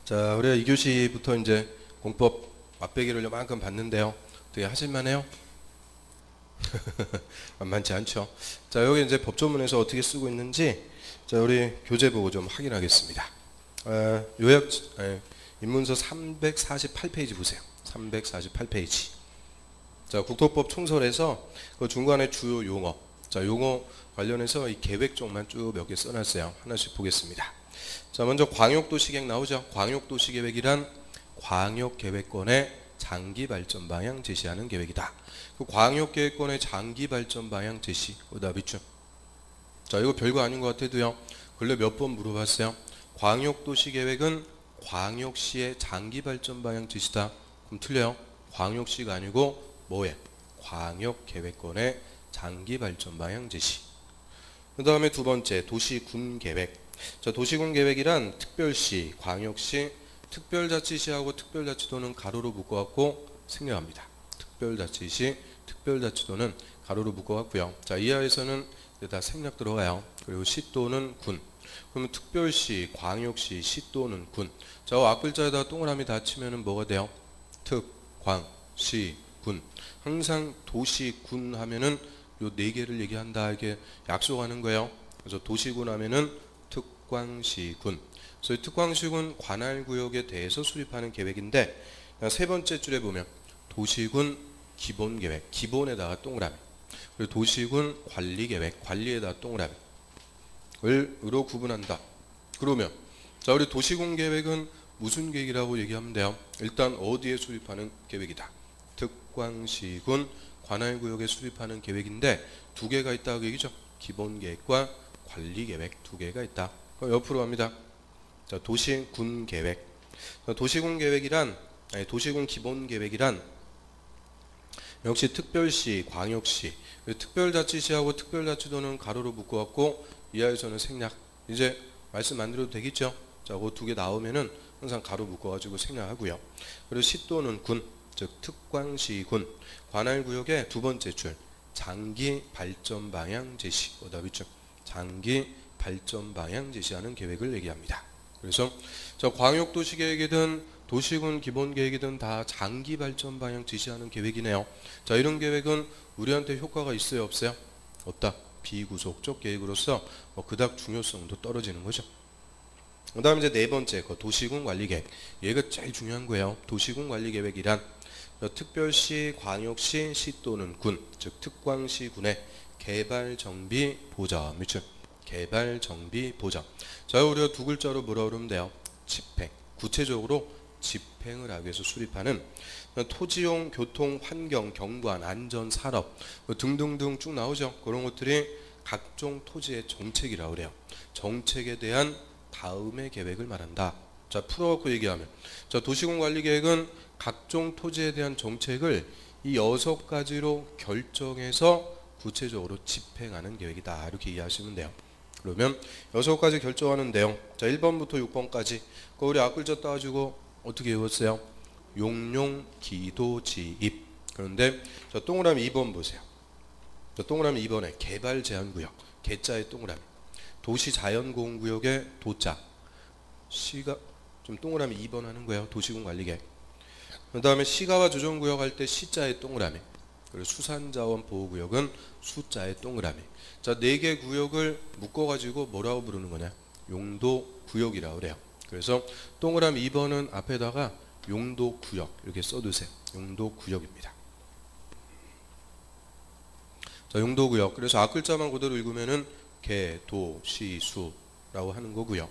자, 우리가 2교시부터 이제 공법 맛배기를 요만큼 봤는데요. 어떻게 하실만해요? 만만치 않죠. 자, 여기 이제 법조문에서 어떻게 쓰고 있는지, 자, 우리 교재 보고 좀 확인하겠습니다. 요약, 입문서 348페이지 보세요. 348페이지. 자, 국토법 총설에서 그 중간에 주요 용어, 자, 용어 관련해서 이 계획 쪽만 쭉 몇 개 써놨어요. 하나씩 보겠습니다. 자, 먼저 광역도시계획 나오죠. 광역도시계획이란 광역계획권의 장기 발전 방향 제시하는 계획이다. 그 광역계획권의 장기 발전 방향 제시, 오답이죠. 자, 이거 별거 아닌 것 같아도요. 근래 몇 번 물어봤어요. 광역도시계획은 광역시의 장기 발전 방향 제시다. 그럼 틀려요. 광역시가 아니고 뭐에? 광역계획권의 장기 발전 방향 제시. 그 다음에 두 번째, 도시군 계획. 자, 도시군 계획이란 특별시, 광역시, 특별자치시하고 특별자치도는 가로로 묶어갖고 생략합니다. 특별자치시, 특별자치도는 가로로 묶어갖고요. 자, 이하에서는 다 생략 들어가요. 그리고 시도는 군. 그러면 특별시, 광역시, 시도는 군. 자, 앞글자에다 동그라미 다 치면은 뭐가 돼요? 특, 광, 시, 군. 항상 도시, 군 하면은 요 네 개를 얘기한다 이렇게 약속하는 거예요. 그래서 도시군 하면은 특광시군. 그래서 특광시군 관할구역에 대해서 수립하는 계획인데, 세 번째 줄에 보면 도시군 기본계획, 기본에다가 동그라미. 그리고 도시군 관리계획, 관리에다가 동그라미를 으로 구분한다. 그러면 자, 우리 도시군 계획은 무슨 계획이라고 얘기하면 돼요? 일단 어디에 수립하는 계획이다. 특광시군 관할구역에 수립하는 계획인데 두 개가 있다고 얘기죠. 기본계획과 관리계획 두 개가 있다. 옆으로 갑니다. 자, 도시군 계획. 도시군 계획이란, 아니, 도시군 기본 계획이란 역시 특별시, 광역시, 특별자치시하고 특별자치도는 가로로 묶어갖고 이하에서는 생략. 이제 말씀 안 드려도 되겠죠? 자, 그 두 개 나오면은 항상 가로 묶어가지고 생략하고요. 그리고 시도는 군, 즉 특광시군. 관할구역의 두 번째 줄, 장기 발전 방향 제시. 오답이죠. 장기 발전 방향 제시하는 계획을 얘기합니다. 그래서 저 광역도시계획이든 도시군 기본계획이든 다 장기 발전 방향 제시하는 계획이네요. 자, 이런 계획은 우리한테 효과가 있어요, 없어요? 없다. 비구속적 계획으로서 그닥 중요성도 떨어지는 거죠. 그 다음 이제 네 번째 거 도시군 관리계획. 얘가 제일 중요한 거예요. 도시군 관리계획이란 특별시, 광역시, 시도는 군, 즉 특광시군의 개발 정비 보전, 그렇죠? 개발 정비 보전. 자, 우리가 두 글자로 뭐라 그러면 돼요? 집행. 구체적으로 집행을 하기 위해서 수립하는 토지용, 교통, 환경, 경관, 안전, 산업 등등등 쭉 나오죠. 그런 것들이 각종 토지의 정책이라고 그래요. 정책에 대한 다음의 계획을 말한다. 자, 풀어갖고 얘기하면 자, 도시군관리계획은 각종 토지에 대한 정책을 이 6가지로 결정해서 구체적으로 집행하는 계획이다. 이렇게 이해하시면 돼요. 그러면 6가지 결정하는 내용. 자, 1번부터 6번까지. 우리 앞글자 따가지고 어떻게 외웠어요? 용용, 기도, 지입. 그런데 자, 동그라미 2번 보세요. 자, 동그라미 2번에 개발 제한구역. 개자의 동그라미. 도시자연공원구역의 도자. 시가 좀 동그라미 2번 하는 거예요. 도시군 관리계획. 그 다음에 시가와 조정구역 할 때 시자의 동그라미. 그리고 수산자원 보호구역은 수자의 동그라미. 자, 4개 구역을 묶어가지고 뭐라고 부르는 거냐? 용도구역이라고 그래요. 그래서 동그라미 2번은 앞에다가 용도구역 이렇게 써두세요. 용도구역입니다. 자, 용도구역. 그래서 앞글자만 그대로 읽으면은 개, 도, 시, 수라고 하는 거고요.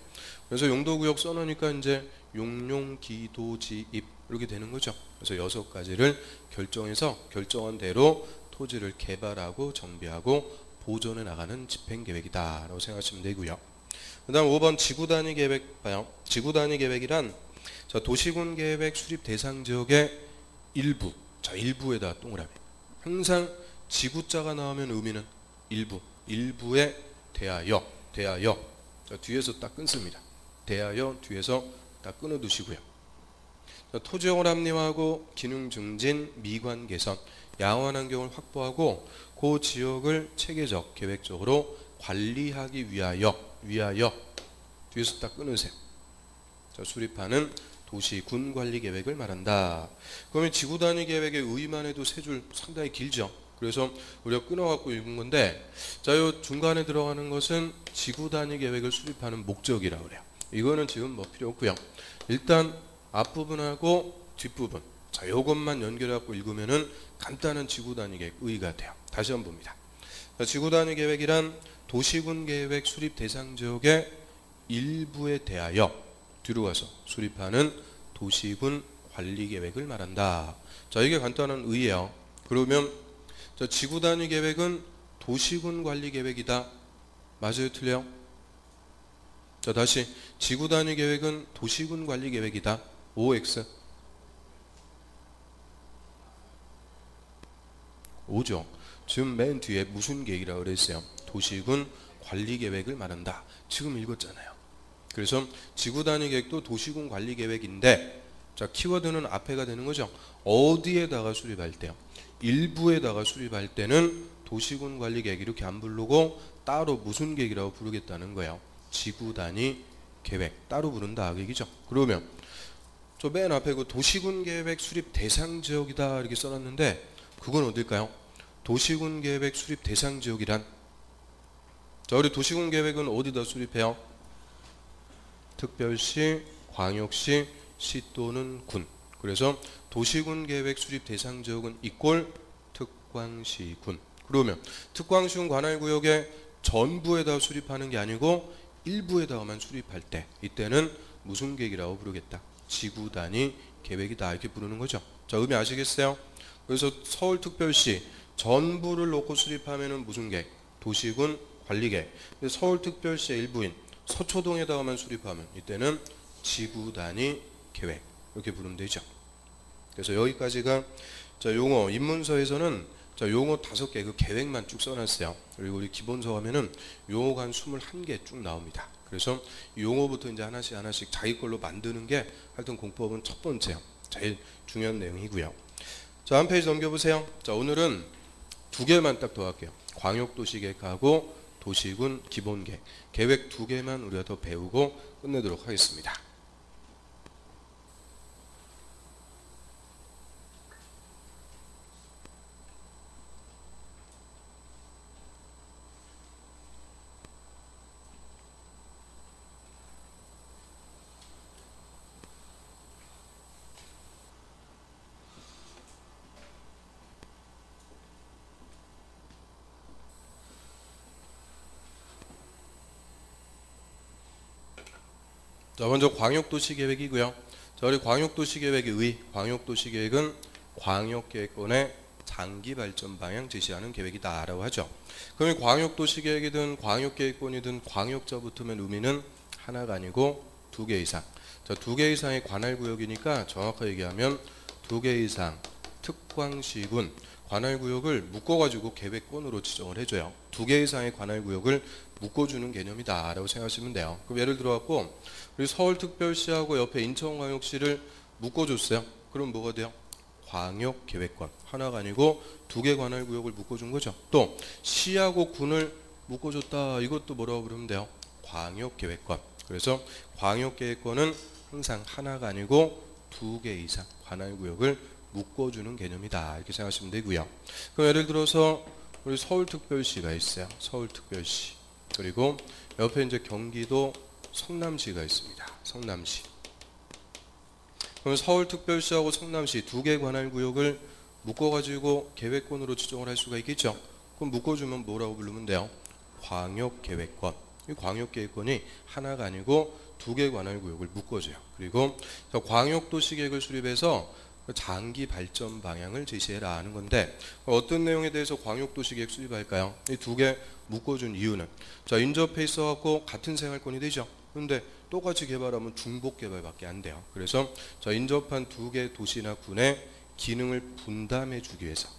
그래서 용도구역 써놓으니까 이제 용용, 기도, 지입 이렇게 되는 거죠. 그래서 6가지를 결정해서 결정한 대로 토지를 개발하고 정비하고 보존해 나가는 집행계획이다 라고 생각하시면 되고요. 그 다음 5번 지구단위 계획 봐요. 지구단위 계획이란 자, 도시군 계획 수립 대상 지역의 일부. 자, 일부에다 동그라미. 항상 지구자가 나오면 의미는 일부. 일부에 대하여. 대하여. 자, 뒤에서 딱 끊습니다. 대하여 뒤에서 딱 끊어두시고요. 자, 토지용을 합리화하고 기능 증진, 미관 개선, 양호한 환경을 확보하고 그 지역을 체계적, 계획적으로 관리하기 위하여 뒤에서 딱 끊으세요. 자, 수립하는 도시 군 관리 계획을 말한다. 그러면 지구 단위 계획의 의의만 해도 세 줄 상당히 길죠. 그래서 우리가 끊어갖고 읽은 건데, 자, 요 중간에 들어가는 것은 지구 단위 계획을 수립하는 목적이라고 그래요. 이거는 지금 뭐 필요 없고요. 일단 앞부분하고 뒷부분, 자, 요것만 연결해갖고 읽으면은 간단한 지구 단위 계획 의의가 돼요. 다시 한번 봅니다. 자, 지구 단위 계획이란 도시군 계획 수립 대상 지역의 일부에 대하여 뒤로 가서 수립하는 도시군 관리 계획을 말한다. 자, 이게 간단한 의의예요. 그러면 자, 지구 단위 계획은 도시군 관리 계획이다. 맞아요, 틀려요? 자, 다시 지구 단위 계획은 도시군 관리 계획이다. OX. 오죠. 지금 맨 뒤에 무슨 계획이라고 그랬어요? 도시군 관리 계획을 말한다. 지금 읽었잖아요. 그래서 지구 단위 계획도 도시군 관리 계획인데, 자, 키워드는 앞에가 되는 거죠. 어디에다가 수립할 때요? 일부에다가 수립할 때는 도시군 관리 계획 이렇게 안 부르고 따로 무슨 계획이라고 부르겠다는 거예요. 지구 단위 계획 따로 부른다 그 얘기죠. 그러면 저 맨 앞에 그 도시군 계획 수립 대상 지역이다 이렇게 써놨는데, 그건 어딜까요? 도시군 계획 수립 대상 지역이란, 자, 우리 도시군 계획은 어디다 수립해요? 특별시, 광역시, 시 또는 군. 그래서 도시군 계획 수립 대상 지역은 이꼴 특광시군. 그러면 특광시군 관할구역의 전부에다 수립하는 게 아니고 일부에다가만 수립할 때, 이때는 무슨 계획이라고 부르겠다? 지구 단위 계획이다 이렇게 부르는 거죠. 자, 의미 아시겠어요? 그래서 서울특별시 전부를 놓고 수립하면은 무슨 계획? 도시군 관리 계획. 서울특별시의 일부인 서초동에다가만 수립하면 이때는 지구 단위 계획 이렇게 부르면 되죠. 그래서 여기까지가 자, 용어 입문서에서는 자, 용어 5개 그 계획만 쭉 써놨어요. 그리고 우리 기본서 하면은 용어가 한 21개 쭉 나옵니다. 그래서 용어부터 이제 하나씩 자기 걸로 만드는 게 하여튼 공법은 첫 번째요. 제일 중요한 내용이고요. 자, 한 페이지 넘겨보세요. 자, 오늘은 2개만 딱 더 할게요. 광역도시계획하고 도시군 기본계획. 계획 2개만 우리가 더 배우고 끝내도록 하겠습니다. 자, 먼저 광역도시계획이고요. 자, 우리 광역도시계획의 의, 광역도시계획은 광역계획권의 장기 발전 방향 제시하는 계획이다 라고 하죠. 그러면 광역도시계획이든 광역계획권이든 광역자 붙으면 의미는 하나가 아니고 2개 이상. 자, 2개 이상의 관할구역이니까 정확하게 얘기하면 2개 이상 특광시군 관할구역을 묶어가지고 계획권으로 지정을 해줘요. 2개 이상의 관할구역을 묶어주는 개념이다 라고 생각하시면 돼요. 그럼 예를 들어갖고 우리 서울특별시하고 옆에 인천광역시를 묶어줬어요. 그럼 뭐가 돼요? 광역계획권. 하나가 아니고 2개 관할구역을 묶어준 거죠. 또 시하고 군을 묶어줬다. 이것도 뭐라고 부르면 돼요? 광역계획권. 그래서 광역계획권은 항상 하나가 아니고 2개 이상 관할구역을 묶어주는 개념이다 이렇게 생각하시면 되고요. 그럼 예를 들어서 우리 서울특별시가 있어요. 서울특별시. 그리고 옆에 이제 경기도 성남시가 있습니다. 성남시. 그럼 서울특별시하고 성남시 2개 관할구역을 묶어가지고 계획권으로 지정을 할 수가 있겠죠. 그럼 묶어주면 뭐라고 부르면 돼요? 광역계획권. 이 광역계획권이 하나가 아니고 2개 관할구역을 묶어줘요. 그리고 광역도시계획을 수립해서 장기 발전 방향을 제시해라 하는 건데, 어떤 내용에 대해서 광역도시계획 수립할까요? 이 2개 묶어준 이유는, 자, 인접해 있어갖고 같은 생활권이 되죠. 그런데 똑같이 개발하면 중복 개발밖에 안 돼요. 그래서 자, 인접한 2개 도시나 군의 기능을 분담해 주기 위해서,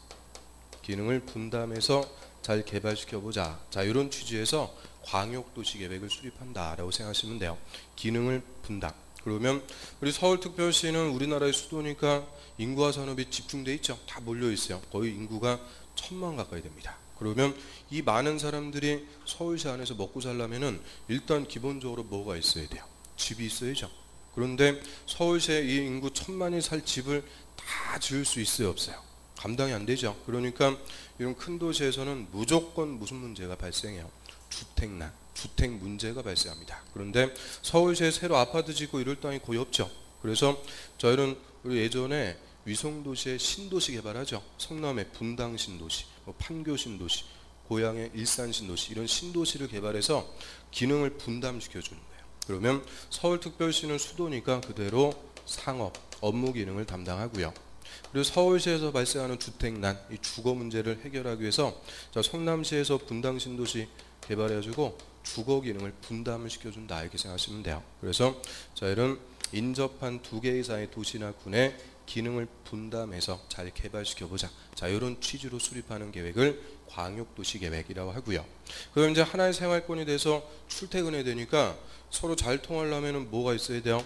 기능을 분담해서 잘 개발시켜보자. 자, 이런 취지에서 광역도시계획을 수립한다라고 생각하시면 돼요. 기능을 분담. 그러면 우리 서울특별시는 우리나라의 수도니까 인구와 산업이 집중돼 있죠. 다 몰려 있어요. 거의 인구가 1000만 가까이 됩니다. 그러면 이 많은 사람들이 서울시 안에서 먹고 살려면은 일단 기본적으로 뭐가 있어야 돼요? 집이 있어야죠. 그런데 서울시에 이 인구 1000만이 살 집을 다 지을 수 있어요, 없어요? 감당이 안 되죠. 그러니까 이런 큰 도시에서는 무조건 무슨 문제가 발생해요? 주택난, 주택 문제가 발생합니다. 그런데 서울시에 새로 아파트 짓고 이럴 땅이 거의 없죠. 그래서 저희는 우리 예전에 위성도시의 신도시 개발하죠. 성남의 분당 신도시, 판교 신도시, 고양의 일산 신도시, 이런 신도시를 개발해서 기능을 분담시켜 주는 거예요. 그러면 서울특별시는 수도니까 그대로 상업, 업무 기능을 담당하고요. 그리고 서울시에서 발생하는 주택난, 이 주거 문제를 해결하기 위해서 성남시에서 분당 신도시 개발해가지고 주거 기능을 분담을 시켜준다, 이렇게 생각하시면 돼요. 그래서 저희는 인접한 2개 이상의 도시나 군의 기능을 분담해서 잘 개발시켜보자, 자, 이런 취지로 수립하는 계획을 광역도시계획이라고 하고요. 그럼 이제 하나의 생활권이 돼서 출퇴근해야 되니까 서로 잘 통하려면 뭐가 있어야 돼요?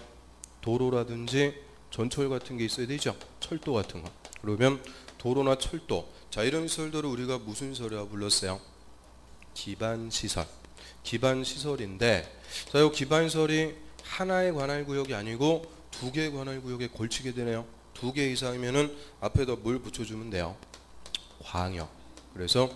도로라든지 전철 같은 게 있어야 되죠. 철도 같은 거. 그러면 도로나 철도, 자, 이런 시설들을 우리가 무슨 시설이라고 불렀어요? 기반시설. 기반시설인데, 자, 이 기반시설이 하나의 관할구역이 아니고 2개의 관할구역에 걸치게 되네요. 2개 이상이면은 앞에다 뭘 붙여주면 돼요? 광역. 그래서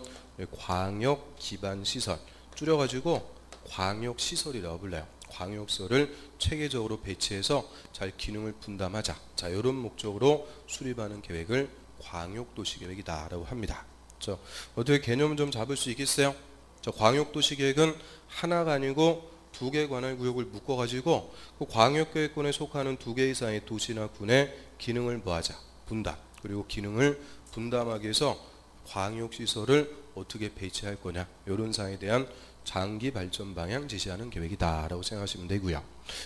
광역 기반시설, 줄여가지고 광역시설이라고 불러요. 광역시설을 체계적으로 배치해서 잘 기능을 분담하자, 자, 이런 목적으로 수립하는 계획을 광역도시계획이다라고 합니다. 자, 어떻게 개념을 좀 잡을 수 있겠어요? 자, 광역도시계획은 하나가 아니고 2개 관할구역을 묶어가지고 그 광역계획권에 속하는 2개 이상의 도시나 군의 기능을 뭐하자? 분담. 그리고 기능을 분담하기 위해서 광역시설을 어떻게 배치할 거냐, 이런 사항에 대한 장기 발전 방향 제시하는 계획이다 라고 생각하시면 되고요.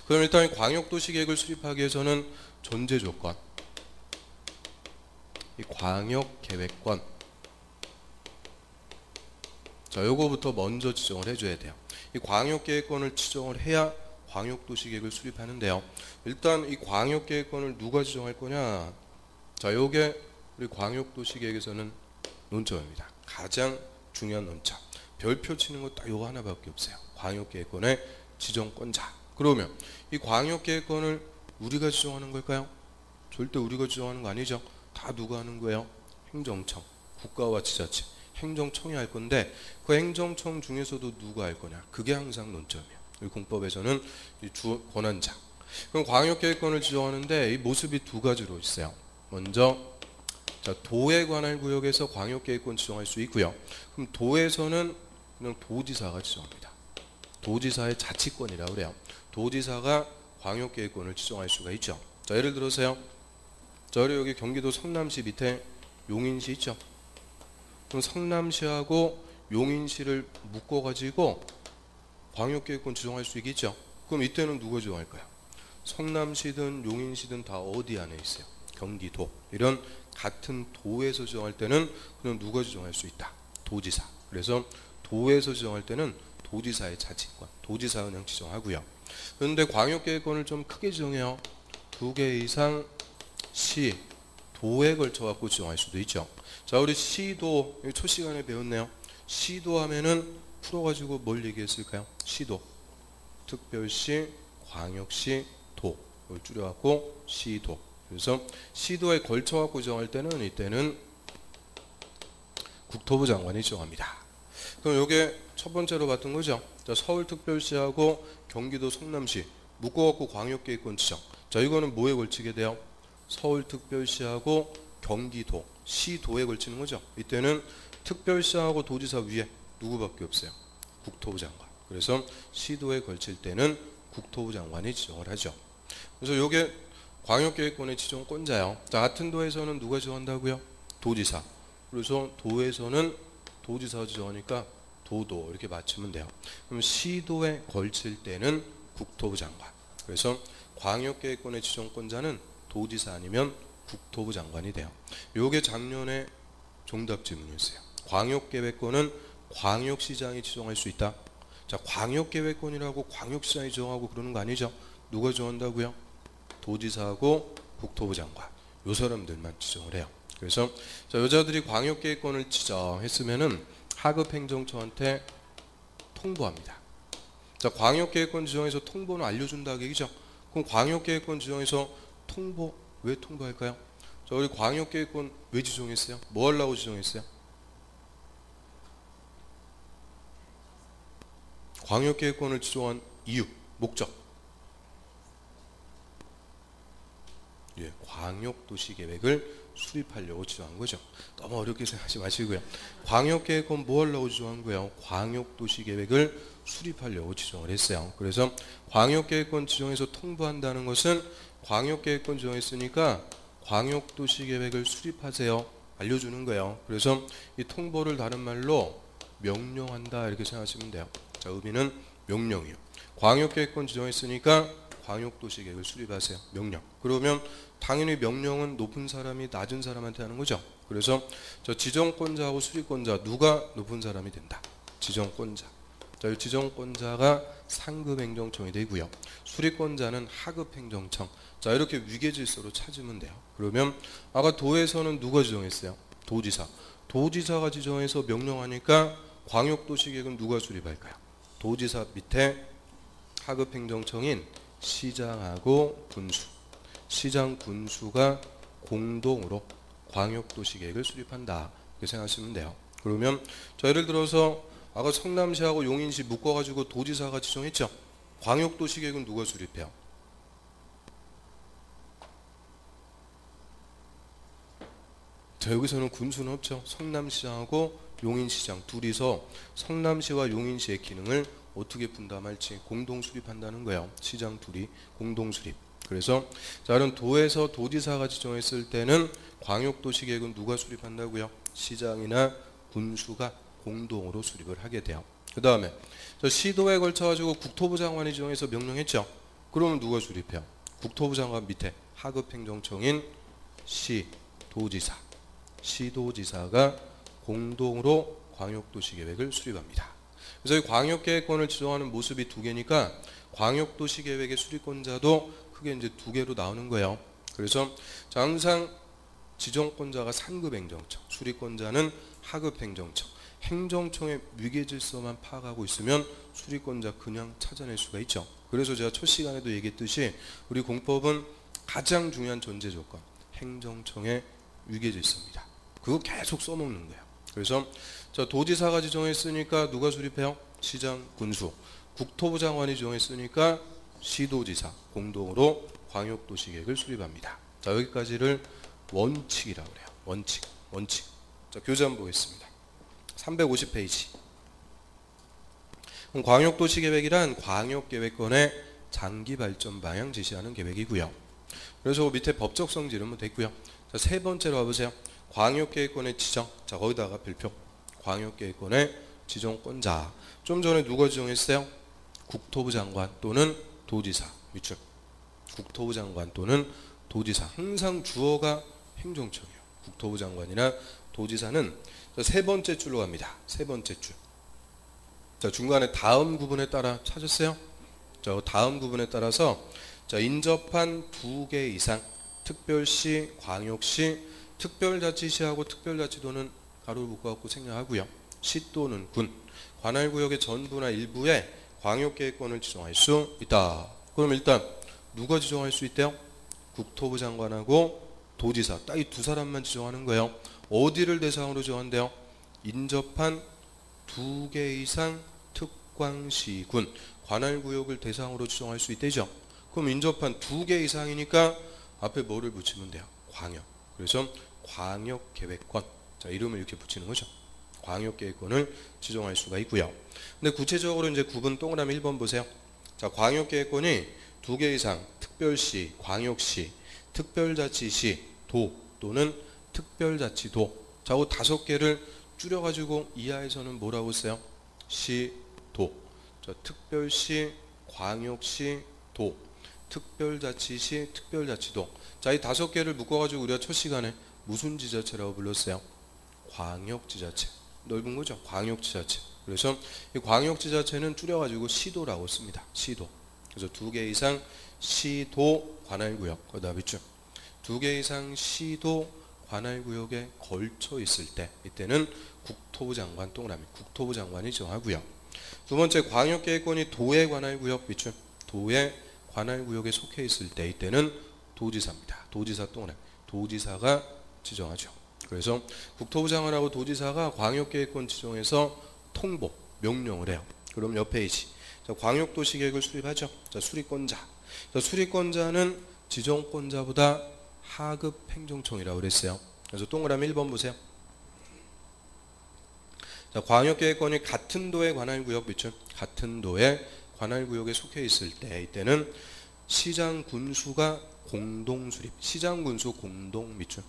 그럼 일단 광역도시계획을 수립하기 위해서는 전제 조건, 이 광역계획권, 자, 요거부터 먼저 지정을 해줘야 돼요. 이 광역계획권을 지정을 해야 광역도시계획을 수립하는데요. 일단 이 광역계획권을 누가 지정할 거냐, 자, 요게 우리 광역도시계획에서는 논점입니다. 가장 중요한 논점. 별표 치는 거 딱 요거 하나밖에 없어요. 광역계획권의 지정권자. 그러면 이 광역계획권을 우리가 지정하는 걸까요? 절대 우리가 지정하는 거 아니죠. 다 누가 하는 거예요? 행정청, 국가와 지자체, 행정청이 할 건데 그 행정청 중에서도 누가 할 거냐, 그게 항상 논점이에요. 이 공법에서는 이 주 권한자. 그럼 광역계획권을 지정하는데 이 모습이 2가지로 있어요. 먼저, 자, 도에 관할 구역에서 광역계획권 지정할 수 있고요. 그럼 도에서는 그냥 도지사가 지정합니다. 도지사의 자치권이라고 그래요. 도지사가 광역계획권을 지정할 수가 있죠. 자, 예를 들어서요. 자, 여기 경기도 성남시 밑에 용인시 있죠. 그럼 성남시하고 용인시를 묶어가지고 광역계획권 지정할 수 있겠죠. 그럼 이때는 누가 지정할까요? 성남시든 용인시든 다 어디 안에 있어요? 경기도. 이런 같은 도에서 지정할 때는 그냥 누가 지정할 수 있다? 도지사. 그래서 도에서 지정할 때는 도지사의 자치권, 도지사가 그냥 지정하고요. 그런데 광역계획권을 좀 크게 지정해요. 2개 이상 시, 도에 걸쳐 갖고 지정할 수도 있죠. 자, 우리 시도 초 시간에 배웠네요. 시도 하면은 풀어가지고 뭘 얘기했을까요? 시도, 특별시, 광역시, 도, 이걸 줄여갖고 시도. 그래서 시도에 걸쳐갖고 지정할 때는 이때는 국토부 장관이 지정합니다. 그럼 이게 첫 번째로 봤던 거죠. 자, 서울특별시하고 경기도 성남시 묶어갖고 광역계획권 지정. 자, 이거는 뭐에 걸치게 돼요? 서울특별시하고 경기도, 시도에 걸치는 거죠. 이때는 특별시하고 도지사 위에 누구밖에 없어요? 국토부 장관. 그래서 시도에 걸칠 때는 국토부 장관이 지정을 하죠. 그래서 이게 광역계획권의 지정권자요. 자, 같은 도에서는 누가 지정한다고요? 도지사. 그래서 도에서는 도지사가 지정하니까 도도 이렇게 맞추면 돼요. 그럼 시도에 걸칠 때는 국토부 장관. 그래서 광역계획권의 지정권자는 도지사 아니면 국토부 장관이 돼요. 요게 작년에 정답 질문이었어요. 광역계획권은 광역시장이 지정할 수 있다. 자, 광역계획권이라고 광역시장이 지정하고 그러는 거 아니죠? 누가 지정한다고요? 도지사하고 국토부 장관. 요 사람들만 지정을 해요. 그래서 자, 여자들이 광역계획권을 지정했으면은 하급행정처한테 통보합니다. 자, 광역계획권 지정해서 통보는 알려준다 얘기죠. 그럼 광역계획권 지정해서 왜 통보할까요? 자, 우리 광역계획권 왜 지정했어요? 뭐 하려고 지정했어요? 광역계획권을 지정한 이유, 목적. 예, 광역도시계획을 수립하려고 지정한 거죠. 너무 어렵게 생각하지 마시고요. 광역계획권 뭐 하려고 지정한 거예요? 광역도시계획을 수립하려고 지정을 했어요. 그래서 광역계획권 지정해서 통보한다는 것은 광역계획권 지정했으니까 광역도시계획을 수립하세요. 알려주는 거예요. 그래서 이 통보를 다른 말로 명령한다 이렇게 생각하시면 돼요. 자, 의미는 명령이요. 광역계획권 지정했으니까 광역도시계획을 수립하세요. 명령. 그러면 당연히 명령은 높은 사람이 낮은 사람한테 하는 거죠. 그래서 저 지정권자하고 수립권자 누가 높은 사람이 된다. 지정권자. 자, 이 지정권자가 상급행정청이 되고요. 수립권자는 하급행정청. 자, 이렇게 위계질서로 찾으면 돼요. 그러면 아까 도에서는 누가 지정했어요? 도지사. 도지사가 지정해서 명령하니까 광역도시계획은 누가 수립할까요? 도지사 밑에 하급행정청인 시장하고 군수. 시장 군수가 공동으로 광역도시계획을 수립한다. 이렇게 생각하시면 돼요. 그러면 저 예를 들어서 아까 성남시하고 용인시 묶어가지고 도지사가 지정했죠. 광역도시계획은 누가 수립해요? 자, 여기서는 군수는 없죠. 성남시장하고 용인시장 둘이서 성남시와 용인시의 기능을 어떻게 분담할지 공동 수립한다는 거예요. 시장 둘이 공동 수립. 그래서 자, 그럼 도에서 도지사가 지정했을 때는 광역도시계획은 누가 수립한다고요? 시장이나 군수가 공동으로 수립을 하게 돼요. 그 다음에 시도에 걸쳐가지고 국토부 장관이 지정해서 명령했죠. 그러면 누가 수립해요? 국토부 장관 밑에 하급행정청인 시도지사. 시도지사가 공동으로 광역도시계획을 수립합니다. 그래서 이 광역계획권을 지정하는 모습이 두 개니까 광역도시계획의 수립권자도 크게 이제 두 개로 나오는 거예요. 그래서 항상 지정권자가 상급행정청, 수립권자는 하급행정청. 행정청의 위계질서만 파악하고 있으면 수립권자 그냥 찾아낼 수가 있죠. 그래서 제가 첫 시간에도 얘기했듯이 우리 공법은 가장 중요한 전제 조건, 행정청의 위계질서입니다. 그거 계속 써먹는 거예요. 그래서 자, 도지사가 지정했으니까 누가 수립해요? 시장, 군수. 국토부 장관이 지정했으니까 시도지사 공동으로 광역도시계획을 수립합니다. 자, 여기까지를 원칙이라고 그래요. 원칙. 자, 교재 한번 보겠습니다. 350페이지. 광역도시계획이란 광역계획권의 장기 발전 방향 제시하는 계획이고요. 그래서 밑에 법적 성질은 뭐 됐고요. 자, 세 번째로 와보세요. 광역계획권의 지정. 자, 거기다가 별표. 광역계획권의 지정권자. 좀 전에 누가 지정했어요? 국토부 장관 또는 도지사. 밑줄. 국토부 장관 또는 도지사. 항상 주어가 행정청이에요. 국토부 장관이나 도지사는 세 번째 줄로 갑니다. 세 번째 줄. 자, 중간에 다음 구분에 따라 찾았어요? 자, 다음 구분에 따라서 자, 인접한 2개 이상 특별시, 광역시, 특별자치시하고 특별자치도는 가로를 묶어갖고 생략하고요. 시 또는 군, 관할구역의 전부나 일부에 광역계획권을 지정할 수 있다. 그럼 일단 누가 지정할 수 있대요? 국토부 장관하고 도지사. 딱 이 두 사람만 지정하는 거예요. 어디를 대상으로 지정한대요? 인접한 2개 이상 특광시군, 관할구역을 대상으로 지정할 수 있대죠. 그럼 인접한 2개 이상이니까 앞에 뭐를 붙이면 돼요? 광역. 그래서 광역계획권. 자, 이름을 이렇게 붙이는 거죠. 광역계획권을 지정할 수가 있고요. 근데 구체적으로 이제 구분 동그라미 1번 보세요. 자, 광역계획권이 2개 이상 특별시, 광역시, 특별자치시, 도 또는 특별자치도. 자, 그 5개를 줄여가지고 이하에서는 뭐라고 써요? 시, 도. 자, 특별시, 광역시, 도. 특별자치시, 특별자치도. 자, 이 5개를 묶어가지고 우리가 첫 시간에 무슨 지자체라고 불렀어요? 광역지자체. 넓은 거죠? 광역지자체. 그래서 이 광역지자체는 줄여가지고 시도라고 씁니다. 시도. 그래서 2개 이상 시도 관할구역. 그 다음에 2개 이상 시도 관할구역에 걸쳐 있을 때, 이때는 국토부 장관 동그라미. 국토부 장관이 정하고요. 두 번째, 광역계획권이 도의 관할구역. 밑줄. 도의 관할구역에 속해 있을 때 이때는 도지사입니다. 도지사 동그라미. 도지사가 지정하죠. 그래서 국토부 장관하고 도지사가 광역계획권 지정해서 통보, 명령을 해요. 그럼 옆 페이지. 자, 광역도시계획을 수립하죠. 자, 수립권자. 자, 수립권자는 지정권자보다 하급 행정청이라고 그랬어요. 그래서 동그라미 1번 보세요. 자, 광역계획권이 같은 도의 관할구역 밑줄, 같은 도의 관할구역에 속해 있을 때 이때는 시장 군수가 공동 수립, 시장 군수 공동 밑줄.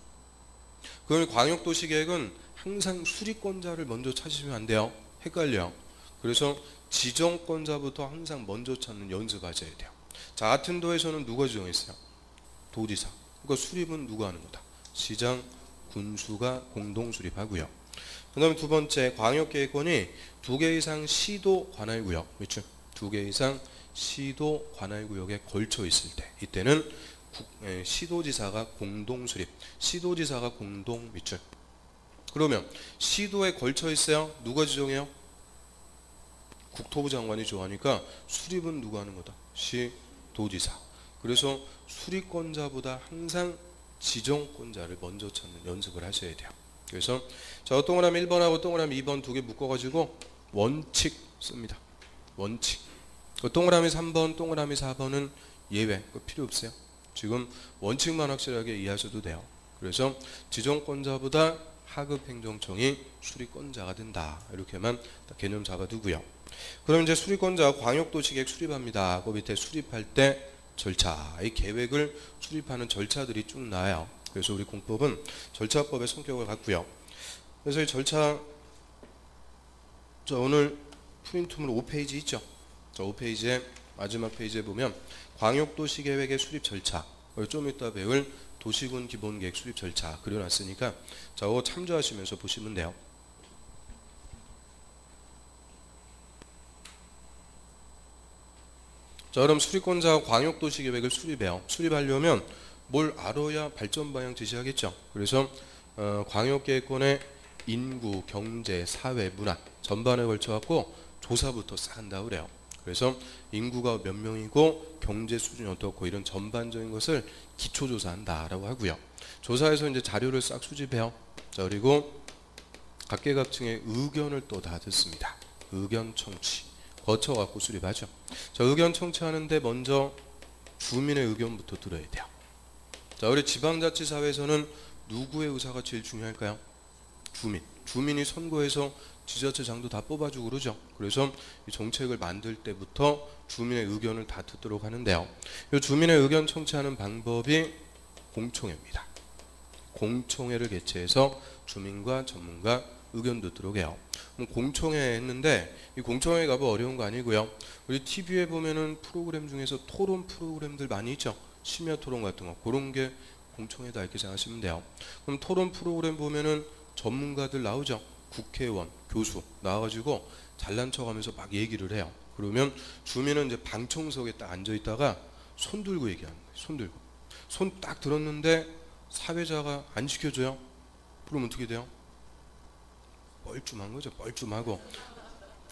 그럼 광역도시계획은 항상 수립권자를 먼저 찾으시면 안 돼요. 헷갈려요. 그래서 지정권자부터 항상 먼저 찾는 연습하셔야 돼요. 자, 같은 도에서는 누가 지정했어요? 도지사. 그러니까 수립은 누가 하는 거다? 시장 군수가 공동 수립하고요. 그 다음에 두 번째, 광역계획권이 2개 이상 시도 관할구역 밑줄, 2개 이상 시도 관할구역에 걸쳐 있을 때 이때는 시도지사가 공동 수립, 시도지사가 공동 밑줄. 그러면 시도에 걸쳐 있어요. 누가 지정해요? 국토부 장관이 정하니까 수립은 누가 하는 거다? 시도지사. 그래서 수립권자보다 항상 지정권자를 먼저 찾는 연습을 하셔야 돼요. 그래서 저 동그라미 1번하고 동그라미 2번 두 개 묶어가지고 원칙 씁니다. 원칙. 동그라미 3번, 동그라미 4번은 예외. 그거 필요 없어요. 지금 원칙만 확실하게 이해하셔도 돼요. 그래서 지정권자보다 하급 행정청이 수립권자가 된다. 이렇게만 개념 잡아두고요. 그럼 이제 수립권자 광역도시계획 수립합니다. 그 밑에 수립할 때 절차, 이 계획을 수립하는 절차들이 쭉 나와요. 그래서 우리 공법은 절차법의 성격을 갖고요. 그래서 이 절차, 저 오늘 프린트물 5페이지 있죠? 저 5페이지에 마지막 페이지에 보면 광역도시계획의 수립 절차, 좀 이따 배울 도시군 기본계획 수립 절차 그려놨으니까 저거 참조하시면서 보시면 돼요. 자, 그럼 수립권자가 광역도시계획을 수립해요. 수립하려면 뭘 알아야 발전 방향 제시하겠죠. 그래서 광역계획권의 인구, 경제, 사회, 문화 전반에 걸쳐갖고 조사부터 싹 한다고 그래요. 그래서 인구가 몇 명이고 경제 수준이 어떻고 이런 전반적인 것을 기초조사한다라고 하고요. 조사해서 이제 자료를 싹 수집해요. 자, 그리고 각계각층의 의견을 또 다 듣습니다. 의견 청취 거쳐갖고 수립하죠. 자, 의견 청취하는데 먼저 주민의 의견부터 들어야 돼요. 자, 우리 지방자치사회에서는 누구의 의사가 제일 중요할까요? 주민. 주민이 선거에서 지자체장도 다 뽑아주고 그러죠. 그래서 이 정책을 만들 때부터 주민의 의견을 다 듣도록 하는데요. 이 주민의 의견 청취하는 방법이 공청회입니다. 공청회를 개최해서 주민과 전문가 의견 듣도록 해요. 공청회 했는데 이 공청회 가면 어려운 거 아니고요. 우리 TV에 보면은 프로그램 중에서 토론 프로그램들 많이 있죠. 심야 토론 같은 거. 그런 게 공청회다 이렇게 생각하시면 돼요. 그럼 토론 프로그램 보면은 전문가들 나오죠. 국회의원, 교수 나와가지고 잘난 척하면서 막 얘기를 해요. 그러면 주민은 이제 방청석에 딱 앉아 있다가 손 들고 얘기하는 거예요. 손 들고. 손 딱 들었는데 사회자가 안 시켜줘요. 그러면 어떻게 돼요? 뻘쭘한 거죠. 뻘쭘하고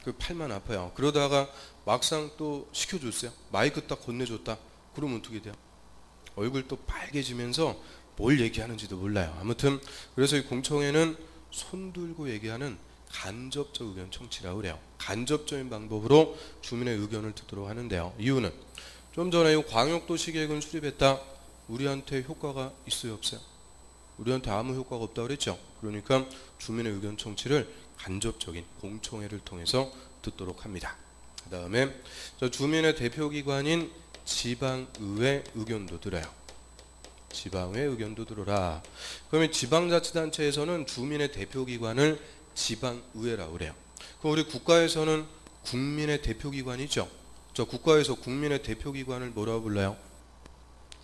그 팔만 아파요. 그러다가 막상 또 시켜줬어요. 마이크 딱 건네줬다. 그러면 어떻게 돼요? 얼굴 또 빨개지면서 뭘 얘기하는지도 몰라요. 아무튼 그래서 이 공청회는 손 들고 얘기하는 간접적 의견 청취라고 그래요. 간접적인 방법으로 주민의 의견을 듣도록 하는데요. 이유는 좀 전에 이 광역도시계획을 수립했다. 우리한테 효과가 있어요, 없어요? 우리한테 아무 효과가 없다고 그랬죠. 그러니까 주민의 의견 청취를 간접적인 공청회를 통해서 듣도록 합니다. 그 다음에 주민의 대표기관인 지방의회 의견도 들어요. 지방의회 의견도 들어라. 그러면 지방자치단체에서는 주민의 대표기관을 지방의회라고 그래요. 그럼 우리 국가에서는 국민의 대표기관이죠. 저 국가에서 국민의 대표기관을 뭐라고 불러요?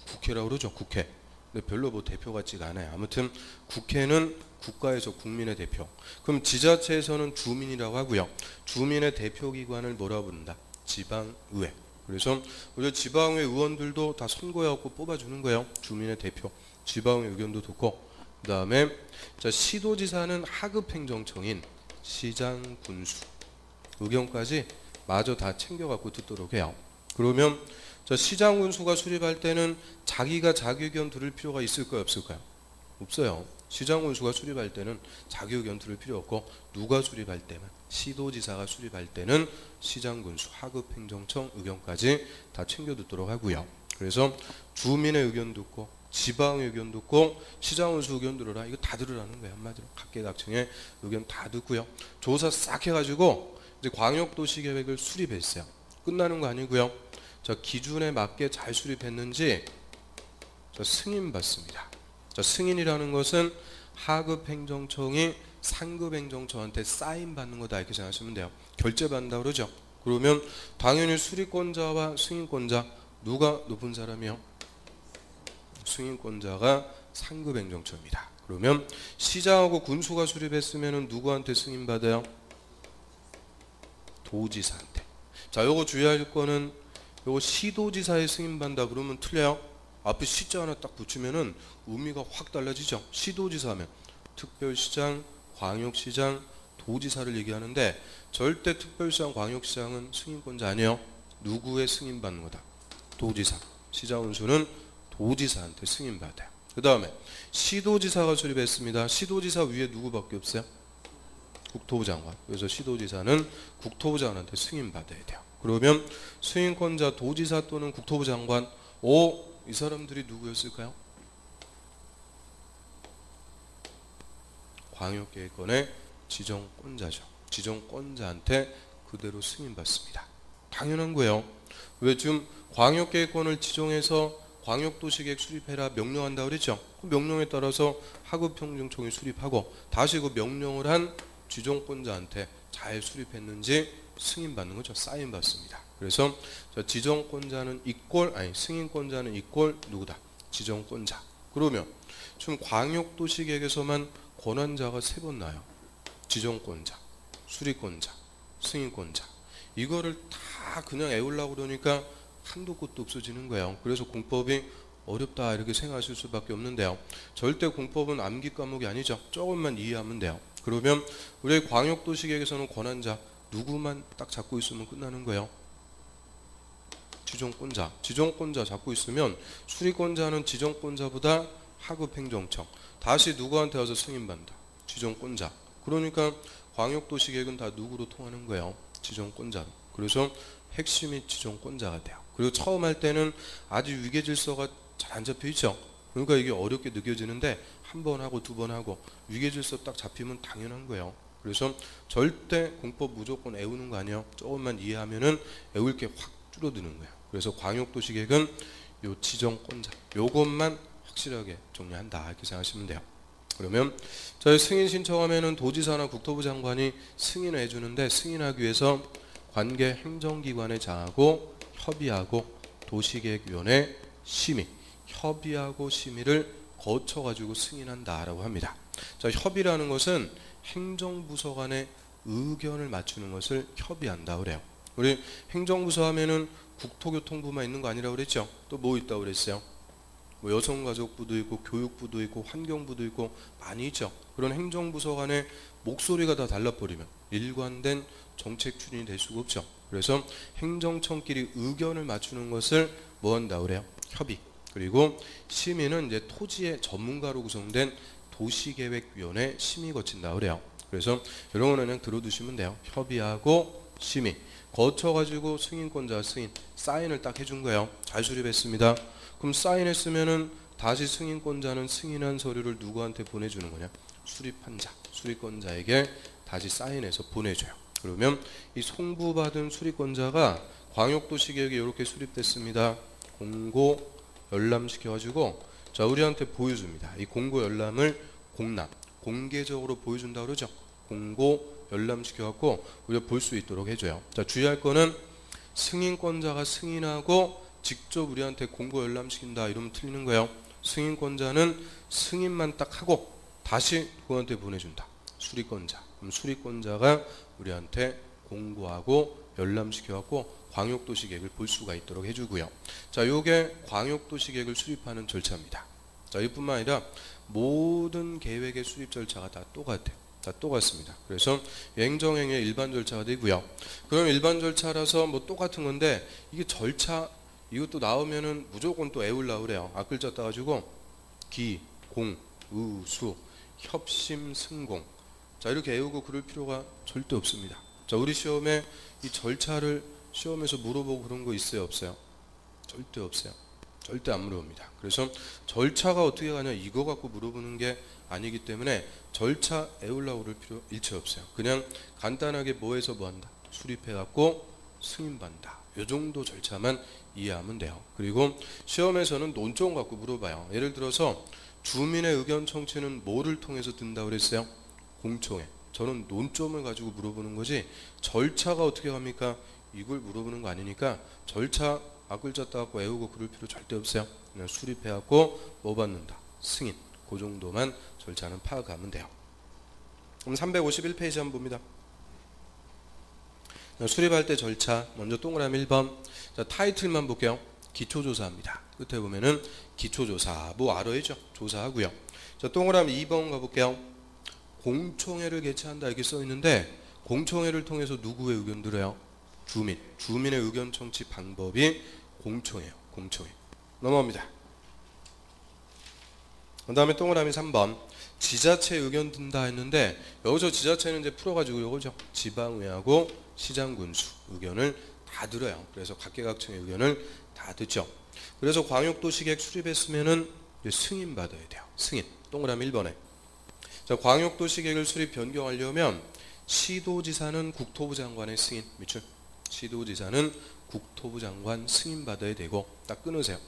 국회라고 그러죠. 국회. 근데 별로 뭐 대표 같지가 않아요. 아무튼 국회는 국가에서 국민의 대표. 그럼 지자체에서는 주민이라고 하고요. 주민의 대표기관을 뭐라고 부른다? 지방의회. 그래서 우리 지방의회 의원들도 다 선거해갖고 뽑아주는 거예요. 주민의 대표. 지방의회 의견도 듣고. 그 다음에 시도지사는 하급행정청인 시장, 군수 의견까지 마저 다 챙겨갖고 듣도록 해요. 그러면 자, 시장 군수가 수립할 때는 자기가 자기 의견 들을 필요가 있을까요, 없을까요? 없어요. 시장 군수가 수립할 때는 자기 의견 들을 필요 없고, 누가 수립할 때만, 시도지사가 수립할 때는 시장 군수, 하급 행정청 의견까지 다 챙겨 듣도록 하고요. 그래서 주민의 의견 듣고 지방의 의견 듣고 시장 군수 의견 들어라, 이거 다 들으라는 거예요. 한마디로 각계각층의 의견 다 듣고요. 조사 싹 해가지고 이제 광역도시계획을 수립했어요. 끝나는 거 아니고요. 자, 기준에 맞게 잘 수립했는지 자, 승인 받습니다. 자, 승인이라는 것은 하급 행정청이 상급 행정청한테 사인 받는 거다, 이렇게 생각하시면 돼요. 결제 받는다 그러죠. 그러면 당연히 수립권자와 승인권자 누가 높은 사람이요? 승인권자가 상급 행정청입니다. 그러면 시장하고 군수가 수립했으면 누구한테 승인 받아요? 도지사한테. 자, 요거 주의할 거는 요거 시도지사에 승인 받는다 그러면 틀려요. 앞에 시자 하나 딱 붙이면은 의미가 확 달라지죠. 시도지사 하면 특별시장, 광역시장, 도지사를 얘기하는데 절대 특별시장, 광역시장은 승인권자 아니에요. 누구의 승인 받는 거다? 도지사. 시장 운수는 도지사한테 승인 받아요. 그 다음에 시도지사가 수립했습니다. 시도지사 위에 누구밖에 없어요? 국토부 장관. 그래서 시도지사는 국토부 장관한테 승인 받아야 돼요. 그러면 승인권자 도지사 또는 국토부 장관, 이 사람들이 누구였을까요? 광역계획권의 지정권자죠. 지정권자한테 그대로 승인받습니다. 당연한 거예요. 왜 지금 광역계획권을 지정해서 광역도시계획 수립해라 명령한다 그랬죠. 그 명령에 따라서 하급행정청이 수립하고 다시 그 명령을 한 지정권자한테 잘 수립했는지 승인받는 거죠. 사인받습니다. 그래서 지정권자는 승인권자는 이꼴 누구다? 지정권자. 그러면 지금 광역도시계획에서만 권한자가 3번 나요. 지정권자, 수립권자, 승인권자. 이거를 다 그냥 애우려고 그러니까 한도 끝도 없어지는 거예요. 그래서 공법이 어렵다 이렇게 생각하실 수밖에 없는데요. 절대 공법은 암기 과목이 아니죠. 조금만 이해하면 돼요. 그러면 우리 광역도시계획에서는 권한자 누구만 딱 잡고 있으면 끝나는 거예요. 지정권자. 지정권자 잡고 있으면 수립권자는 지정권자보다 하급행정청. 다시 누구한테 와서 승인받는다? 지정권자. 그러니까 광역도시계획은 다 누구로 통하는 거예요? 지정권자로. 그래서 핵심이 지정권자가 돼요. 그리고 처음 할 때는 아주 위계질서가 잘 안 잡혀 있죠. 그러니까 이게 어렵게 느껴지는데 한 번 하고 두 번 하고 위계질서 딱 잡히면 당연한 거예요. 그래서 절대 공법 무조건 애우는 거 아니에요. 조금만 이해하면은 애울 게 확 줄어드는 거예요. 그래서 광역도시계획은 요 지정권자 요것만 확실하게 정리한다 이렇게 생각하시면 돼요. 그러면 저희 승인 신청하면은 도지사나 국토부 장관이 승인을 해주는데 승인하기 위해서 관계 행정기관에 장하고 협의하고 도시계획위원회 심의, 협의하고 심의를 거쳐가지고 승인한다라고 합니다. 자, 협의라는 것은 행정부서 간의 의견을 맞추는 것을 협의한다 그래요. 우리 행정부서 하면은 국토교통부만 있는 거 아니라고 그랬죠? 또 뭐 있다고 그랬어요? 뭐 여성가족부도 있고 교육부도 있고 환경부도 있고 많이 있죠. 그런 행정부서 간의 목소리가 다 달라버리면 일관된 정책 추진이 될 수가 없죠. 그래서 행정청끼리 의견을 맞추는 것을 뭐 한다 그래요? 협의. 그리고 심의는 이제 토지의 전문가로 구성된 도시계획위원회 심의 거친다 그래요. 그래서 이런 거는 그냥 들어두시면 돼요. 협의하고 심의 거쳐가지고 승인권자 승인 사인을 딱 해준 거예요. 잘 수립했습니다. 그럼 사인했으면은 다시 승인권자는 승인한 서류를 누구한테 보내주는 거냐? 수립한 자, 수립권자에게 다시 사인해서 보내줘요. 그러면 이 송부받은 수립권자가 광역도시계획이 이렇게 수립됐습니다. 공고 열람시켜가지고 자 우리한테 보여줍니다. 이 공고 열람을 공람, 공개적으로 보여준다 그러죠. 공고 열람시켜갖고 우리가 볼 수 있도록 해줘요. 자 주의할 거는 승인권자가 승인하고 직접 우리한테 공고 열람시킨다 이러면 틀리는 거예요. 승인권자는 승인만 딱 하고 다시 그한테 보내준다. 수립권자. 그럼 수립권자가 우리한테 공고하고 열람시켜갖고 광역도시계획을 볼 수가 있도록 해주고요. 자, 요게 광역도시계획을 수립하는 절차입니다. 자, 이뿐만 아니라 모든 계획의 수립 절차가 다 똑같아요. 다 똑같습니다. 그래서 행정행위의 일반 절차가 되고요. 그럼 일반 절차라서 뭐 똑같은 건데 이게 절차 이것도 나오면은 무조건 또 애울라 그래요. 앞글자 따가지고 기, 공, 의, 수, 협심, 승공. 자, 이렇게 애우고 그럴 필요가 절대 없습니다. 자, 우리 시험에 이 절차를 시험에서 물어보고 그런 거 있어요, 없어요? 절대 없어요. 절대 안 물어봅니다. 그래서 절차가 어떻게 가냐 이거 갖고 물어보는 게 아니기 때문에 절차 애우려고 그럴 필요 일체 없어요. 그냥 간단하게 뭐해서 뭐한다? 수립해갖고 승인받는다. 요 정도 절차만 이해하면 돼요. 그리고 시험에서는 논점 갖고 물어봐요. 예를 들어서 주민의 의견 청취는 뭐를 통해서 든다고 그랬어요? 공청회. 저는 논점을 가지고 물어보는 거지 절차가 어떻게 갑니까? 이걸 물어보는 거 아니니까 절차 앞글자 따갖고 외우고 그럴 필요 절대 없어요. 그냥 수립해갖고 뭐 받는다? 승인. 그 정도만 절차는 파악하면 돼요. 그럼 351페이지 한번 봅니다. 수립할 때 절차 먼저 동그라미 1번. 자, 타이틀만 볼게요. 기초조사입니다. 끝에 보면은 기초조사 뭐 알아야죠. 조사하고요. 자, 동그라미 2번 가볼게요. 공청회를 개최한다 이렇게 써있는데 공청회를 통해서 누구의 의견 들어요? 주민의 의견 청취 방법이 공청회예요. 공청회. 넘어갑니다. 그 다음에 동그라미 3번. 지자체 의견 든다 했는데 여기서 지자체는 이제 풀어가지고 이거죠. 지방의회하고 시장군수 의견을 다 들어요. 그래서 각계각층의 의견을 다 듣죠. 그래서 광역도시계획 수립했으면은 승인 받아야 돼요. 승인. 동그라미 1번에. 자, 광역도시계획을 수립 변경하려면 시도지사는 국토부 장관의 승인. 밑줄. 시도지사는 국토부 장관 승인 받아야 되고 딱 끊으세요.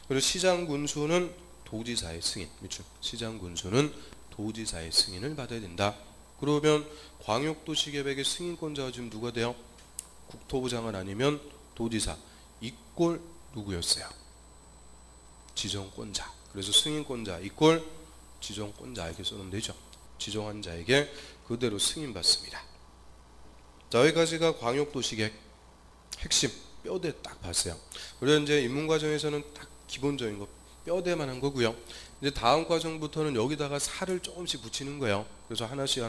그리고 시장군수는 도지사의 승인. 밑줄. 시장군수는 도지사의 승인을 받아야 된다. 그러면 광역도시계획의 승인권자가 지금 누가 돼요? 국토부 장관 아니면 도지사. 이꼴 누구였어요? 지정권자. 그래서 승인권자 이꼴 지정권자 이렇게 써놓으면 되죠. 지정한 자에게 그대로 승인받습니다. 자, 여기까지가 광역도시계획 핵심 뼈대 딱 봤어요. 그래서 이제 입문과정에서는 딱 기본적인 거 뼈대만 한 거고요. 이제 다음 과정부터는 여기다가 살을 조금씩 붙이는 거예요. 그래서 하나씩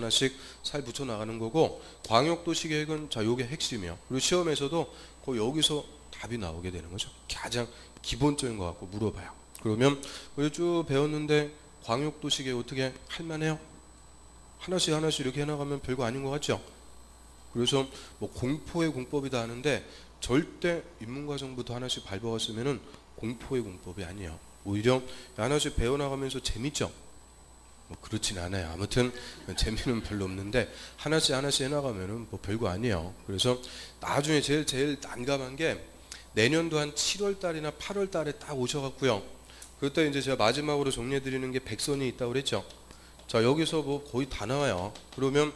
살 붙여 나가는 거고 광역도시계획은 자 요게 핵심이에요. 그리고 시험에서도 거의 여기서 답이 나오게 되는 거죠. 가장 기본적인 거 갖고 물어봐요. 그러면 우리 쭉 배웠는데 광역도시계획 어떻게 할만해요? 하나씩 이렇게 해나가면 별거 아닌 것 같죠? 그래서 뭐 공포의 공법이다 하는데 절대 입문과정부터 하나씩 밟아왔으면은 공포의 공법이 아니에요. 오히려 하나씩 배워나가면서 재밌죠? 뭐 그렇진 않아요. 아무튼 재미는 별로 없는데 하나씩 해나가면은 뭐 별거 아니에요. 그래서 나중에 제일 난감한 게 내년도 한 7월 달이나 8월 달에 딱 오셔갖고요. 그때 이제 제가 마지막으로 정리해 드리는 게 백선이 있다고 그랬죠. 자, 여기서 뭐 거의 다 나와요. 그러면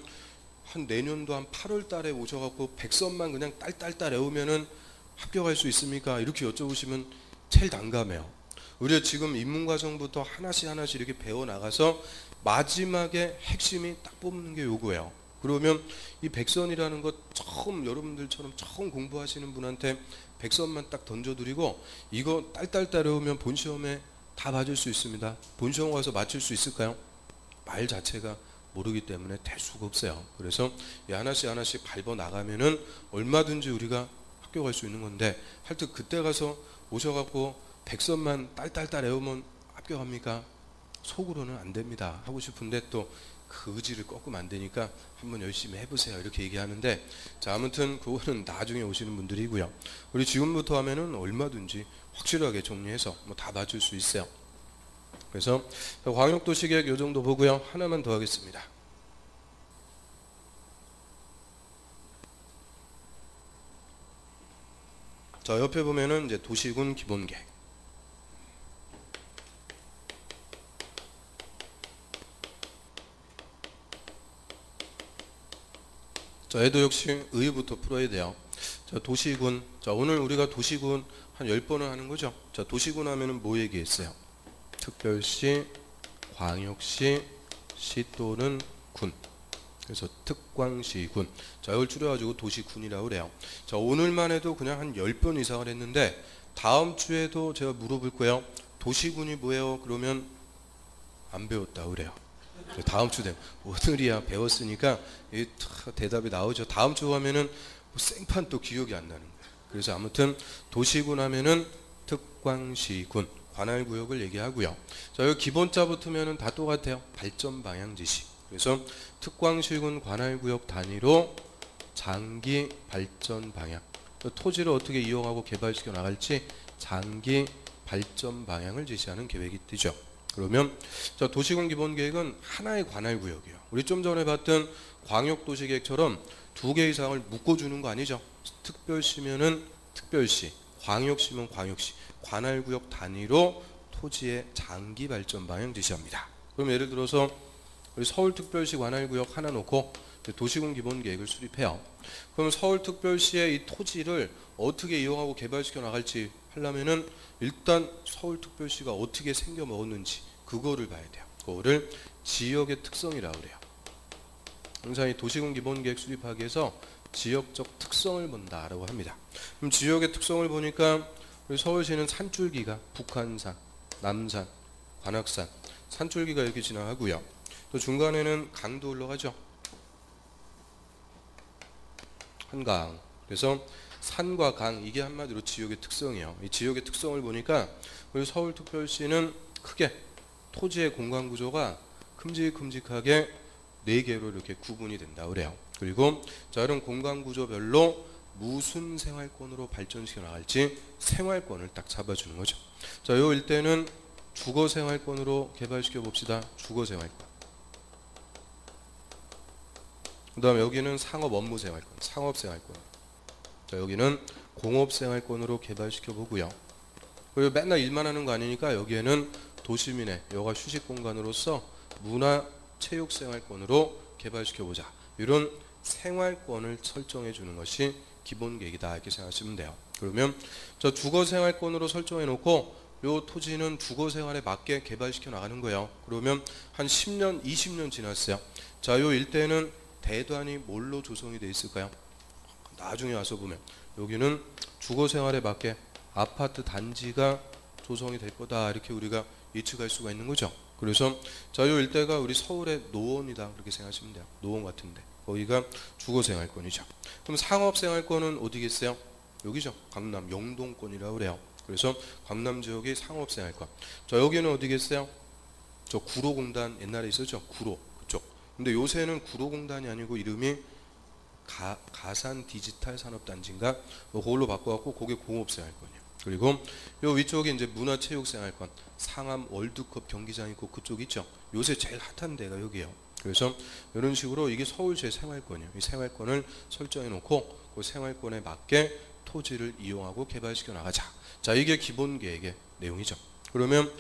한 내년도 한 8월 달에 오셔갖고 백선만 그냥 딸딸딸 외우면은 합격할 수 있습니까? 이렇게 여쭤보시면 제일 난감해요. 우리가 지금 입문과정부터 하나씩 이렇게 배워나가서 마지막에 핵심이 딱 뽑는 게 요거예요. 그러면 이 백선이라는 것 여러분들처럼 처음 공부하시는 분한테 백선만 딱 던져드리고 이거 딸딸딸 외우면 본시험에 다 맞을 수 있습니다. 본시험 가서 맞출 수 있을까요? 말 자체가 모르기 때문에 될 수가 없어요. 그래서 하나씩 밟아 나가면은 얼마든지 우리가 합격할 수 있는 건데 하여튼 그때 가서 오셔갖고 백선만 딸딸딸 외우면 합격합니까? 속으로는 안 됩니다. 하고 싶은데 또 그 의지를 꺾으면 안 되니까 한번 열심히 해보세요. 이렇게 얘기하는데 자, 아무튼 그거는 나중에 오시는 분들이고요. 우리 지금부터 하면은 얼마든지 확실하게 정리해서 뭐 다 맞출 수 있어요. 그래서 광역도시계획 요 정도 보고요. 하나만 더 하겠습니다. 자, 옆에 보면은 이제 도시군 기본계획. 자, 얘도 역시 의부터 풀어야 돼요. 자, 도시군. 자, 오늘 우리가 도시군 한 10번을 하는 거죠. 자, 도시군 하면은 뭐 얘기했어요? 특별시, 광역시, 시 또는 군. 그래서 특광시군. 자, 이걸 줄여가지고 도시군이라고 그래요. 자, 오늘만 해도 그냥 한 10번 이상을 했는데 다음 주에도 제가 물어볼 거예요. 도시군이 뭐예요? 그러면 안 배웠다고 그래요. 다음 주 되면 오늘이야 배웠으니까 대답이 나오죠. 다음 주 하면은 뭐 생판 또 기억이 안 나는 거예요. 그래서 아무튼 도시군 하면은 특광시군, 관할구역을 얘기하고요. 자, 여기 기본자 붙으면은 다 똑같아요. 발전 방향 지시. 그래서 특광시군 관할구역 단위로 장기 발전 방향, 토지를 어떻게 이용하고 개발시켜 나갈지 장기 발전 방향을 제시하는 계획이 되죠. 그러면 자, 도시군 기본계획은 하나의 관할구역이에요. 우리 좀 전에 봤던 광역도시계획처럼 두 개 이상을 묶어주는 거 아니죠. 특별시면은 특별시, 광역시면 광역시, 관할구역 단위로 토지의 장기 발전 방향 제시합니다. 그럼 예를 들어서 우리 서울특별시 관할구역 하나 놓고 도시군 기본계획을 수립해요. 그럼 서울특별시의 이 토지를 어떻게 이용하고 개발시켜 나갈지 하려면은 일단 서울특별시가 어떻게 생겨 먹었는지 그거를 봐야 돼요. 그거를 지역의 특성이라고 그래요. 항상 이 도시군 기본계획 수립하기 위해서 지역적 특성을 본다라고 합니다. 그럼 지역의 특성을 보니까 우리 서울시는 산줄기가 북한산, 남산, 관악산, 산줄기가 이렇게 지나가고요. 또 중간에는 강도 흘러가죠. 한강. 그래서 산과 강, 이게 한마디로 지역의 특성이에요. 이 지역의 특성을 보니까 우리 서울특별시는 크게 토지의 공간 구조가 큼직큼직하게 4개로 이렇게 구분이 된다 그래요. 그리고 자, 이런 공간 구조별로 무슨 생활권으로 발전시켜 나갈지 생활권을 딱 잡아주는 거죠. 자, 요 일대는 주거 생활권으로 개발시켜 봅시다. 주거 생활권. 그 다음에 여기는 상업 업무 생활권, 상업 생활권. 자, 여기는 공업 생활권으로 개발시켜 보고요. 그리고 맨날 일만 하는 거 아니니까 여기에는 도시민의 여가 휴식 공간으로서 문화 체육 생활권으로 개발시켜 보자. 이런 생활권을 설정해 주는 것이 기본 계획이다 이렇게 생각하시면 돼요. 그러면 저 주거 생활권으로 설정해 놓고 요 토지는 주거 생활에 맞게 개발시켜 나가는 거예요. 그러면 한 10년, 20년 지났어요. 자, 요 일대는 대단히 뭘로 조성이 되어 있을까요? 나중에 와서 보면 여기는 주거 생활에 맞게 아파트 단지가 조성이 될 거다 이렇게 우리가 예측할 수가 있는 거죠. 그래서 자, 요 일대가 우리 서울의 노원이다 그렇게 생각하시면 돼요. 노원 같은데 거기가 주거 생활권이죠. 그럼 상업 생활권은 어디겠어요? 여기죠. 강남 영동권이라고 그래요. 그래서 강남 지역의 상업 생활권. 자, 여기는 어디겠어요? 저 구로공단 옛날에 있었죠. 구로 그쪽. 근데 요새는 구로공단이 아니고 이름이 가산 디지털 산업단지인가 뭐 그걸로 바꿔갖고 그게 공업생활권이에요. 그리고 요 위쪽에 이제 문화체육생활권, 상암 월드컵 경기장 있고 그쪽 있죠. 요새 제일 핫한 데가 여기예요. 그래서 이런 식으로 이게 서울시의 생활권이에요. 이 생활권을 설정해 놓고 그 생활권에 맞게 토지를 이용하고 개발시켜 나가자. 자, 이게 기본계획의 내용이죠. 그러면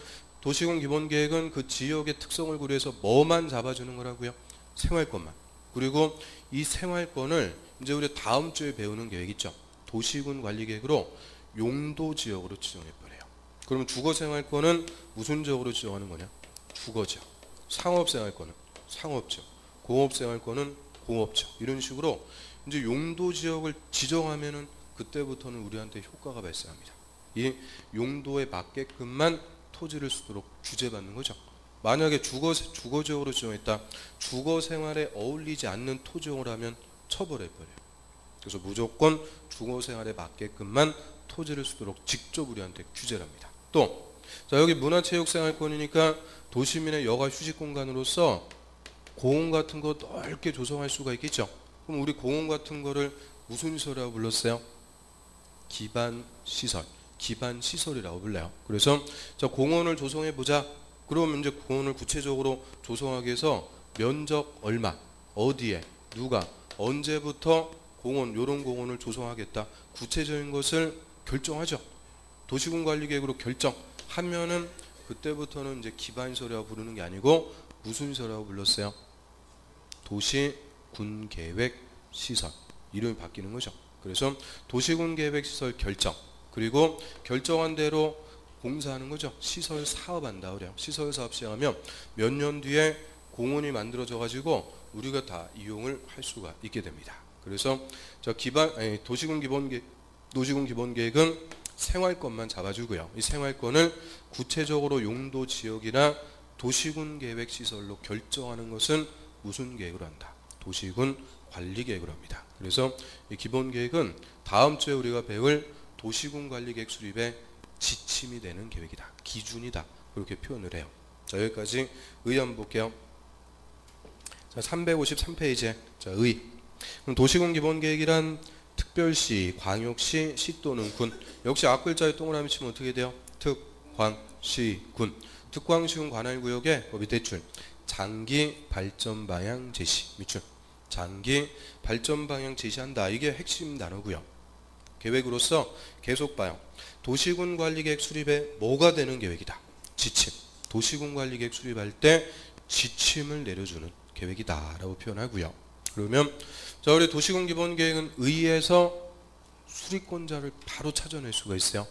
도시군 기본계획은 그 지역의 특성을 고려해서 뭐만 잡아주는 거라고요? 생활권만. 그리고 이 생활권을 이제 우리 다음 주에 배우는 계획 있죠. 도시군 관리계획으로 용도 지역으로 지정해버려요. 그러면 주거생활권은 무슨 지역으로 지정하는 거냐? 주거지역. 상업생활권은 상업지역. 공업생활권은 공업지역. 이런 식으로 이제 용도 지역을 지정하면은 그때부터는 우리한테 효과가 발생합니다. 이 용도에 맞게끔만 토지를 쓰도록 규제받는 거죠. 만약에 주거지역으로 지정했다. 주거생활에 어울리지 않는 토지용을 하면 처벌해버려요. 그래서 무조건 주거생활에 맞게끔만 토지를 쓰도록 직접 우리한테 규제를 합니다. 또, 자, 여기 문화체육생활권이니까 도시민의 여가 휴식공간으로서 공원 같은 거 넓게 조성할 수가 있겠죠. 그럼 우리 공원 같은 거를 무슨 시설이라고 불렀어요? 기반시설. 기반시설이라고 불러요. 그래서 자, 공원을 조성해 보자. 그러면 이제 공원을 구체적으로 조성하기 위해서 면적 얼마, 어디에, 누가, 언제부터 공원, 요런 공원을 조성하겠다. 구체적인 것을 결정하죠. 도시군 관리계획으로 결정하면은 그때부터는 이제 기반시설이라고 부르는 게 아니고 무슨 시설이라고 불렀어요? 도시군계획시설. 이름이 바뀌는 거죠. 그래서 도시군계획시설 결정. 그리고 결정한 대로 공사하는 거죠. 시설 사업한다 그래요. 시설 사업 시행하면 몇 년 뒤에 공원이 만들어져 가지고 우리가 다 이용을 할 수가 있게 됩니다. 그래서 저 도시군 기본계획은 생활권만 잡아주고요. 이 생활권을 구체적으로 용도 지역이나 도시군 계획 시설로 결정하는 것은 무슨 계획으로 한다? 도시군 관리계획을 합니다. 그래서 이 기본계획은 다음 주에 우리가 배울 도시군 관리계획 수립의 지침이 되는 계획이다. 기준이다. 그렇게 표현을 해요. 자, 여기까지 의 한번 볼게요. 자, 353페이지에 자, 의. 그럼 도시군 기본계획이란 특별시, 광역시, 시 또는 군. 역시 앞글자에 동그라미 치면 어떻게 돼요? 특, 광, 시, 군. 특광시군 관할구역의 밑에 줄 장기 발전 방향 제시. 밑줄 장기 발전 방향 제시한다. 이게 핵심 단어고요. 계획으로서 계속 봐요. 도시군 관리계획 수립에 뭐가 되는 계획이다. 지침. 도시군 관리계획 수립할 때 지침을 내려주는 계획이다 라고 표현하고요. 그러면 자, 우리 도시군 기본계획은 의에서 수립권자를 바로 찾아낼 수가 있어요.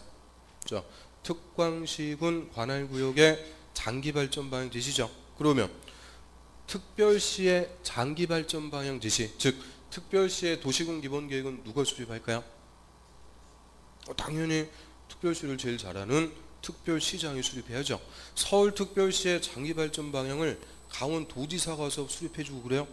자, 특광시군 관할구역의 장기발전 방향 제시죠. 그러면 특별시의 장기발전 방향 제시, 즉 특별시의 도시군 기본계획은 누가 수립할까요? 당연히 특별시를 제일 잘하는 특별시장이 수립해야죠. 서울특별시의 장기발전 방향을 강원도지사가 와서 수립해주고 그래요?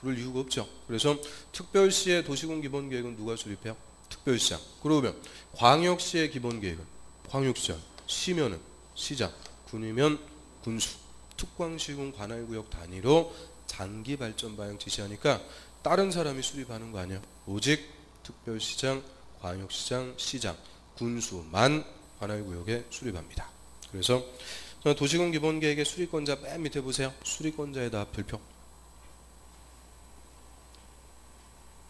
그럴 이유가 없죠. 그래서 특별시의 도시군 기본계획은 누가 수립해요? 특별시장. 그러면 광역시의 기본계획은 광역시장, 시면은 시장, 군이면 군수. 특광시군 관할구역 단위로 장기발전 방향 제시하니까 다른 사람이 수립하는 거 아니에요. 오직 특별시장, 광역시장, 시장, 군수만 관할구역에 수립합니다. 그래서 도시군 기본계획의 수립권자 맨 밑에 보세요. 수립권자에다 별표.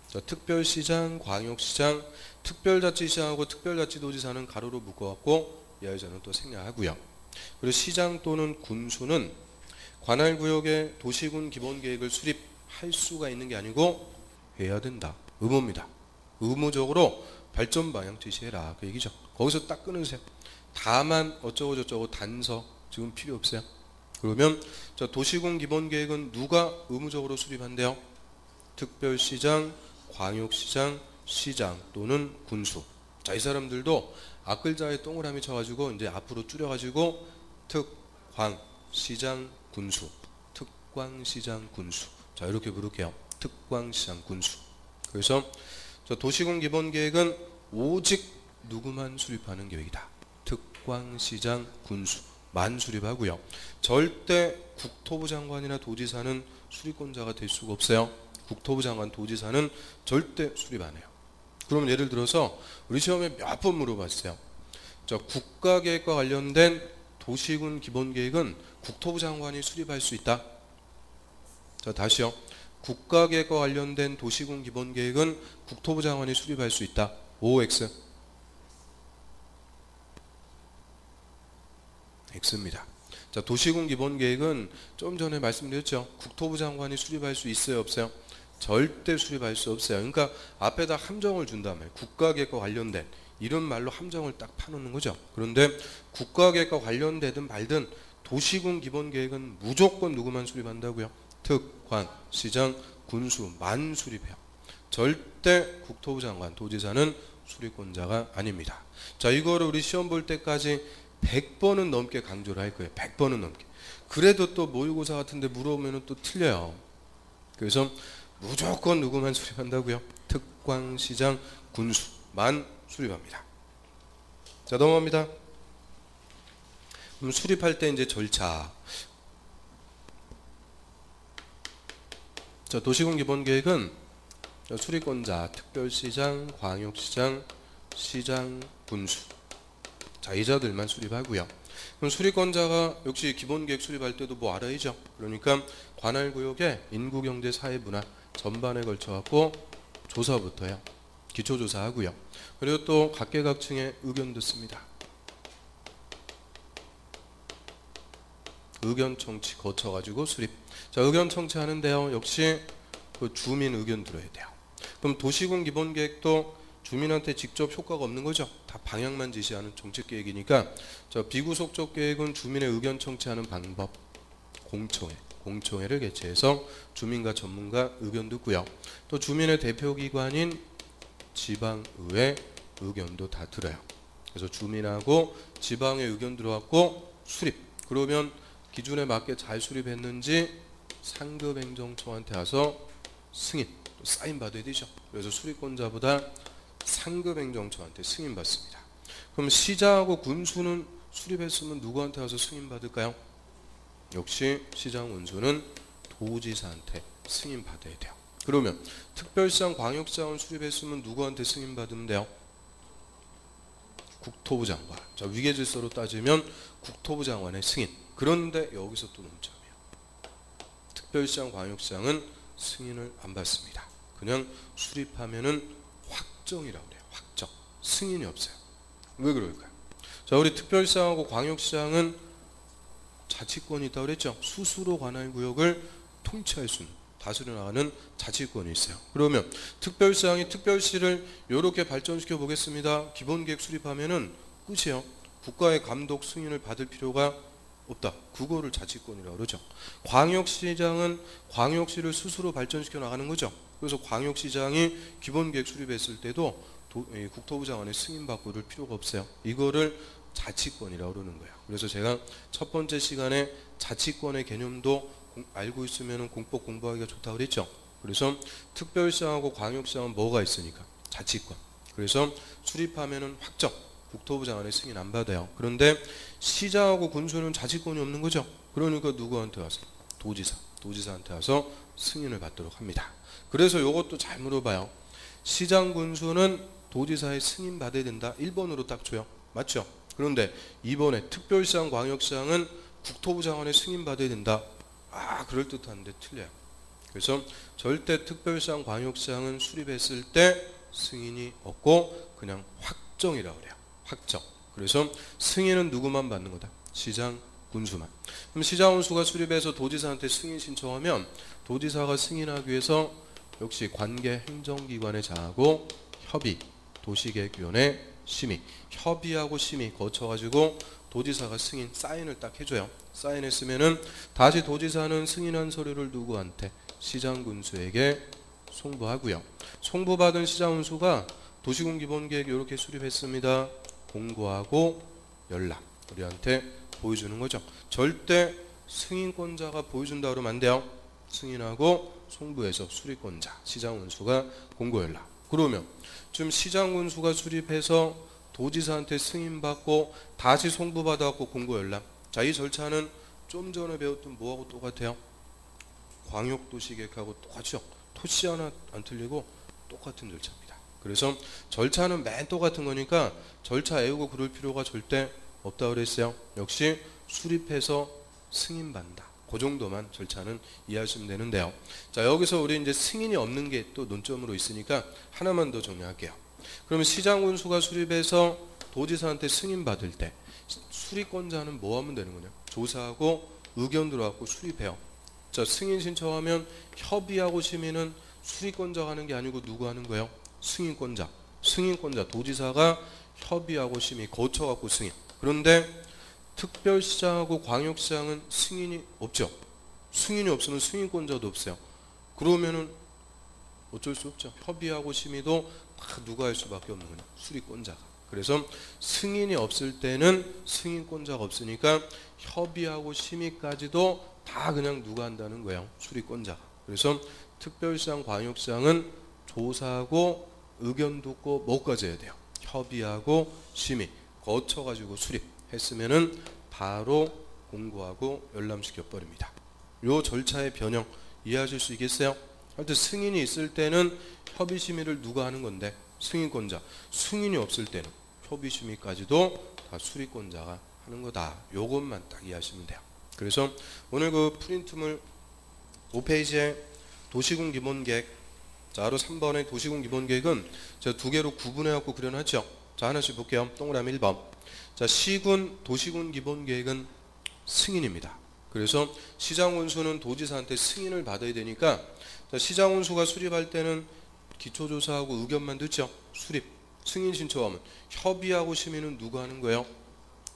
자, 특별시장, 광역시장, 특별자치시장하고 특별자치도지사는 가로로 묶어갖고 이하에서는 또 생략하고요. 그리고 시장 또는 군수는 관할구역의 도시군 기본계획을 수립할 수가 있는 게 아니고 해야 된다. 의무입니다. 의무적으로 발전 방향 제시해라. 그 얘기죠. 거기서 딱 끊으세요. 다만 어쩌고 저쩌고 단서 지금 필요 없어요. 그러면 자, 도시군 기본계획은 누가 의무적으로 수립한대요? 특별시장, 광역시장, 시장 또는 군수. 자, 이 사람들도 앞글자에 동그라미 쳐가지고 이제 앞으로 줄여가지고 특광, 시장, 군수. 특광, 시장, 군수. 자, 이렇게 부를게요. 특광, 시장, 군수. 그래서 자, 도시군 기본계획은 오직 누구만 수립하는 계획이다. 특광, 시장, 군수만 수립하고요. 절대 국토부 장관이나 도지사는 수립권자가 될 수가 없어요. 국토부 장관, 도지사는 절대 수립 안 해요. 그럼 예를 들어서 우리 시험에 몇 번 물어봤어요. 자, 국가계획과 관련된 도시군 기본계획은 국토부 장관이 수립할 수 있다. 자, 다시요. 국가계획과 관련된 도시군 기본계획은 국토부 장관이 수립할 수 있다. OX. X입니다. 자, 도시군 기본계획은 좀 전에 말씀드렸죠. 국토부 장관이 수립할 수 있어요, 없어요? 절대 수립할 수 없어요. 그러니까 앞에다 함정을 준 다음에 국가계획과 관련된 이런 말로 함정을 딱 파놓는 거죠. 그런데 국가계획과 관련되든 말든 도시군 기본계획은 무조건 누구만 수립한다고요? 특관, 시장, 군수만 수립해요. 절대 국토부 장관, 도지사는 수립권자가 아닙니다. 자, 이거를 우리 시험 볼 때까지 100번은 넘게 강조를 할 거예요. 100번은 넘게. 그래도 또 모의고사 같은데 물어보면 또 틀려요. 그래서 무조건 누구만 수립한다고요? 특광, 시장, 군수만 수립합니다. 자, 넘어갑니다. 그럼 수립할 때 이제 절차. 자, 도시군 기본계획은 수립권자, 특별시장, 광역시장, 시장, 군수. 자, 이자들만 수립하고요. 그럼 수립권자가 역시 기본계획 수립할 때도 뭐 알아야죠. 그러니까 관할구역의 인구, 경제, 사회, 문화 전반에 걸쳐 갖고 조사부터 해요. 기초조사하고요. 그리고 또 각계각층의 의견 듣습니다. 의견 청취 거쳐가지고 수립. 자, 의견 청취하는데요. 역시 그 주민 의견 들어야 돼요. 그럼 도시군 기본계획도 주민한테 직접 효과가 없는 거죠. 다 방향만 제시하는 정책계획이니까 자, 비구속적 계획은 주민의 의견 청취하는 방법. 공청회를 개최해서 주민과 전문가 의견 듣고요. 또 주민의 대표기관인 지방의회 의견도 다 들어요. 그래서 주민하고 지방의 의견 들어왔고 수립. 그러면 기준에 맞게 잘 수립했는지 상급행정처한테 와서 승인 사인 받아야 되죠. 그래서 수리권자보다 상급 행정처한테 승인 받습니다. 그럼 시장하고 군수는 수립했으면 누구한테 와서 승인 받을까요? 역시 시장 군수는 도지사한테 승인 받아야 돼요. 그러면 특별시장 광역시장은 수립했으면 누구한테 승인 받으면 돼요? 국토부 장관. 자, 위계질서로 따지면 국토부 장관의 승인. 그런데 여기서 또 논점이에요. 특별시장 광역시장은 승인을 안 받습니다. 그냥 수립하면은 확정이라고 그래요. 확정. 승인이 없어요. 왜 그럴까요? 자, 우리 특별시장하고 광역시장은 자치권이 있다고 그랬죠. 수수로 관할 구역을 통치할 수 있는, 다스려 나가는 자치권이 있어요. 그러면 특별시장이 특별시를 이렇게 발전시켜 보겠습니다. 기본계획 수립하면은 끝이에요. 국가의 감독 승인을 받을 필요가 없다. 그거를 자치권이라고 그러죠. 광역시장은 광역시를 스스로 발전시켜 나가는 거죠. 그래서 광역시장이 기본계획 수립했을 때도 국토부 장관의 승인받고 그럴 필요가 없어요. 이거를 자치권이라고 그러는 거예요. 그래서 제가 첫 번째 시간에 자치권의 개념도 알고 있으면 공법 공부하기가 좋다고 그랬죠. 그래서 특별시장하고 광역시장은 뭐가 있으니까? 자치권. 그래서 수립하면은 확정. 국토부 장관의 승인 안 받아요. 그런데 시장하고 군수는 자치권이 없는 거죠. 그러니까 누구한테 와서? 도지사. 도지사한테 와서 승인을 받도록 합니다. 그래서 이것도 잘 물어봐요. 시장 군수는 도지사의 승인 받아야 된다. 1번으로 딱 줘요. 맞죠? 그런데 2번에 특별시장 광역시장은 국토부 장관의 승인 받아야 된다. 아, 그럴듯한데 틀려요. 그래서 절대 특별시장 광역시장은 수립했을 때 승인이 없고 그냥 확정이라고 그래요. 확정. 그래서 승인은 누구만 받는 거다? 시장 군수만. 그럼 시장 군수가 수립해서 도지사한테 승인 신청하면 도지사가 승인하기 위해서 역시 관계 행정기관에 자하고 협의, 도시계획위원회 심의, 협의하고 심의 거쳐가지고 도지사가 승인, 사인을 딱 해줘요. 사인했으면은 다시 도지사는 승인한 서류를 누구한테? 시장 군수에게 송부하고요. 송부받은 시장 군수가 도시군 기본계획 이렇게 수립했습니다. 공고하고 열람, 우리한테 보여주는 거죠. 절대 승인권자가 보여준다 그러면 안 돼요. 승인하고 송부해서 수립권자, 시장 군수가 공고 열람. 그러면 지금 시장 군수가 수립해서 도지사한테 승인받고 다시 송부받아갖고 공고 열람. 자, 이 절차는 좀 전에 배웠던 뭐하고 똑같아요? 광역도시계획하고 똑같죠. 토시 하나 안 틀리고 똑같은 절차입니다. 그래서 절차는 맨 똑같은 거니까 절차 외우고 그럴 필요가 절대 없다고 그랬어요. 역시 수립해서 승인받는다. 그 정도만 절차는 이해하시면 되는데요. 자, 여기서 우리 이제 승인이 없는 게 또 논점으로 있으니까 하나만 더 정리할게요. 그러면 시장 군수가 수립해서 도지사한테 승인 받을 때 수립권자는 뭐 하면 되는 거냐? 조사하고 의견 들어갖고 수립해요. 자, 승인 신청하면 협의하고 심의는 수립권자가 하는 게 아니고 누구 하는 거예요? 승인권자. 승인권자 도지사가 협의하고 심의 거쳐갖고 승인. 그런데 특별시장하고 광역시장은 승인이 없죠. 승인이 없으면 승인권자도 없어요. 그러면은 어쩔 수 없죠. 협의하고 심의도 다 누가 할 수밖에 없는 거냐? 수립권자가. 그래서 승인이 없을 때는 승인권자가 없으니까 협의하고 심의까지도 다 그냥 누가 한다는 거예요? 수립권자가. 그래서 특별시장, 광역시장은 조사하고 의견 듣고 뭐까지 해야 돼요? 협의하고 심의 거쳐가지고 수립했으면은 바로 공고하고 열람시켜 버립니다. 요 절차의 변형 이해하실 수 있겠어요? 하여튼 승인이 있을 때는 협의 심의를 누가 하는 건데? 승인권자. 승인이 없을 때는 협의 심의까지도 다 수립권자가 하는 거다. 요것만 딱 이해하시면 돼요. 그래서 오늘 그 프린트물 5페이지에 도시군 기본계획, 자, 바로 3번의 도시군 기본계획은 제가 두 개로 구분해갖고 그려놨죠. 자, 하나씩 볼게요. 동그라미 1번. 자, 시군 도시군 기본계획은 승인입니다. 그래서 시장 군수는 도지사한테 승인을 받아야 되니까, 자, 시장 군수가 수립할 때는 기초조사하고 의견만 듣죠. 수립. 승인 신청하면 협의하고 심의는 누가 하는 거예요?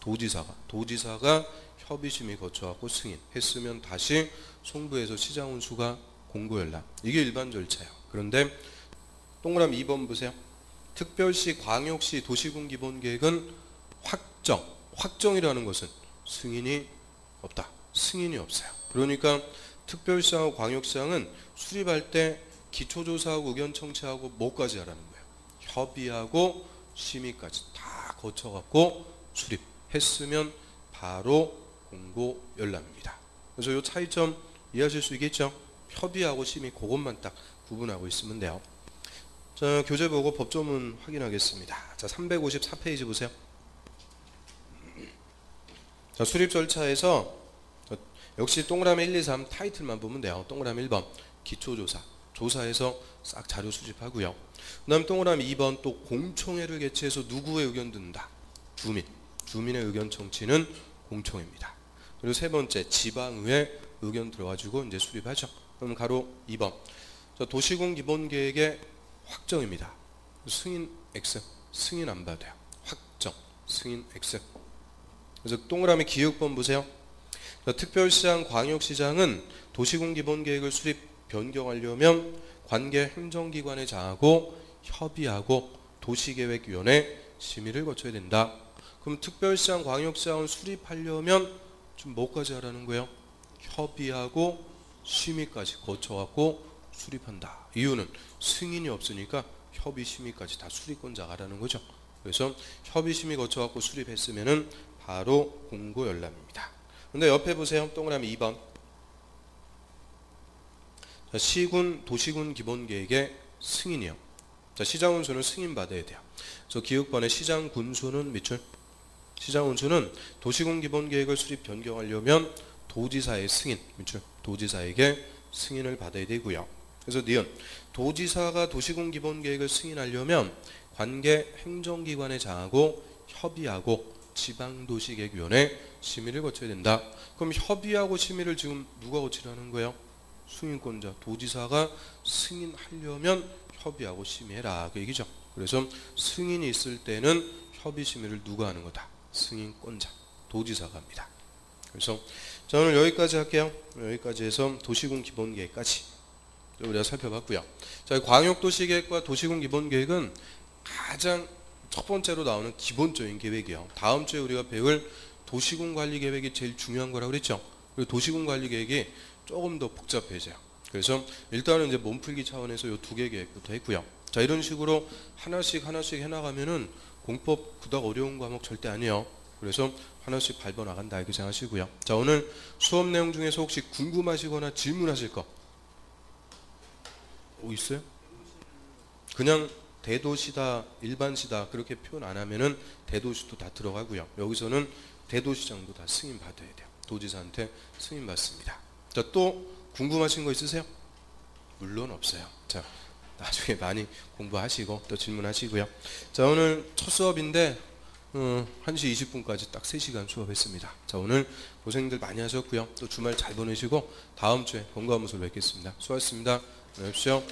도지사가. 도지사가 협의 심의 거쳐갖고 승인했으면 다시 송부해서 시장 군수가 공고 열람. 이게 일반 절차예요. 그런데 동그라미 2번 보세요. 특별시, 광역시, 도시군 기본계획은 확정. 확정이라는 것은 승인이 없다. 승인이 없어요. 그러니까 특별시장하고 광역시장은 수립할 때 기초조사하고 의견 청취하고 뭐까지 하라는 거예요? 협의하고 심의까지 다 거쳐갖고 수립했으면 바로 공고 열람입니다. 그래서 이 차이점 이해하실 수 있겠죠? 협의하고 심의 그것만 딱 구분하고 있으면 돼요. 자, 교재 보고 법조문 확인하겠습니다. 자, 354페이지 보세요. 자, 수립 절차에서 역시 동그라미 1, 2, 3 타이틀만 보면 돼요. 동그라미 1번 기초조사, 조사해서 싹 자료 수집하고요. 그 다음 동그라미 2번 또 공청회를 개최해서 누구의 의견 듣는다? 주민의 의견 청취는 공청회입니다. 그리고 세 번째 지방의회 의견 들어가지고 이제 수립하죠. 그럼 가로 2번 자, 도시군 기본계획의 확정입니다. 승인 X, 승인 안 받아요. 확정, 승인 X. 그래서 동그라미 기획번 보세요. 자, 특별시장, 광역시장은 도시군 기본계획을 수립 변경하려면 관계 행정기관에 장하고 협의하고 도시계획위원회 심의를 거쳐야 된다. 그럼 특별시장, 광역시장을 수립하려면 좀 뭐까지 하라는 거예요? 협의하고 심의까지 거쳐갖고 수립한다. 이유는 승인이 없으니까 협의 심의까지 다 수립권자가 하라는 거죠. 그래서 협의 심의 거쳐갖고 수립했으면은 바로 공고 열람입니다. 근데 옆에 보세요. 동그라미 2번. 자, 시군, 도시군 기본계획의 승인이요. 자, 시장운수는 승인 받아야 돼요. 그래서 기획번에 시장군수는 밑줄. 시장운수는 도시군 기본계획을 수립 변경하려면 도지사의 승인, 밑줄. 도지사에게 승인을 받아야 되고요. 그래서 니은 도지사가 도시군 기본계획을 승인하려면 관계 행정기관에 장하고 협의하고 지방도시계획위원회 심의를 거쳐야 된다. 그럼 협의하고 심의를 지금 누가 거치라는 거예요? 승인권자 도지사가 승인하려면 협의하고 심의해라 그 얘기죠. 그래서 승인이 있을 때는 협의 심의를 누가 하는 거다? 승인권자 도지사가 합니다. 그래서 자, 오늘 여기까지 할게요. 여기까지 해서 도시군 기본계획까지 우리가 살펴봤고요. 자, 광역도시계획과 도시군 기본계획은 가장 첫 번째로 나오는 기본적인 계획이에요. 다음 주에 우리가 배울 도시군 관리 계획이 제일 중요한 거라고 그랬죠. 그리고 도시군 관리 계획이 조금 더 복잡해져요. 그래서 일단은 이제 몸풀기 차원에서 이 두 개 계획부터 했고요. 자, 이런 식으로 하나씩 해나가면은 공법 그닥 어려운 과목 절대 아니에요. 그래서 하나씩 밟아 나간다 이렇게 생각하시고요. 자, 오늘 수업 내용 중에서 혹시 궁금하시거나 질문하실 거 있어요? 그냥 대도시다, 일반시다 그렇게 표현 안 하면은 대도시도 다 들어가고요. 여기서는 대도시장도 다 승인 받아야 돼요. 도지사한테 승인 받습니다. 자, 또 궁금하신 거 있으세요? 물론 없어요. 자, 나중에 많이 공부하시고 또 질문하시고요. 자, 오늘 첫 수업인데 1시 20분까지 딱 3시간 수업했습니다. 자, 오늘 고생들 많이 하셨고요. 또 주말 잘 보내시고 다음 주에 본과무술 뵙겠습니다. 수고하셨습니다. 안녕히 계십시오.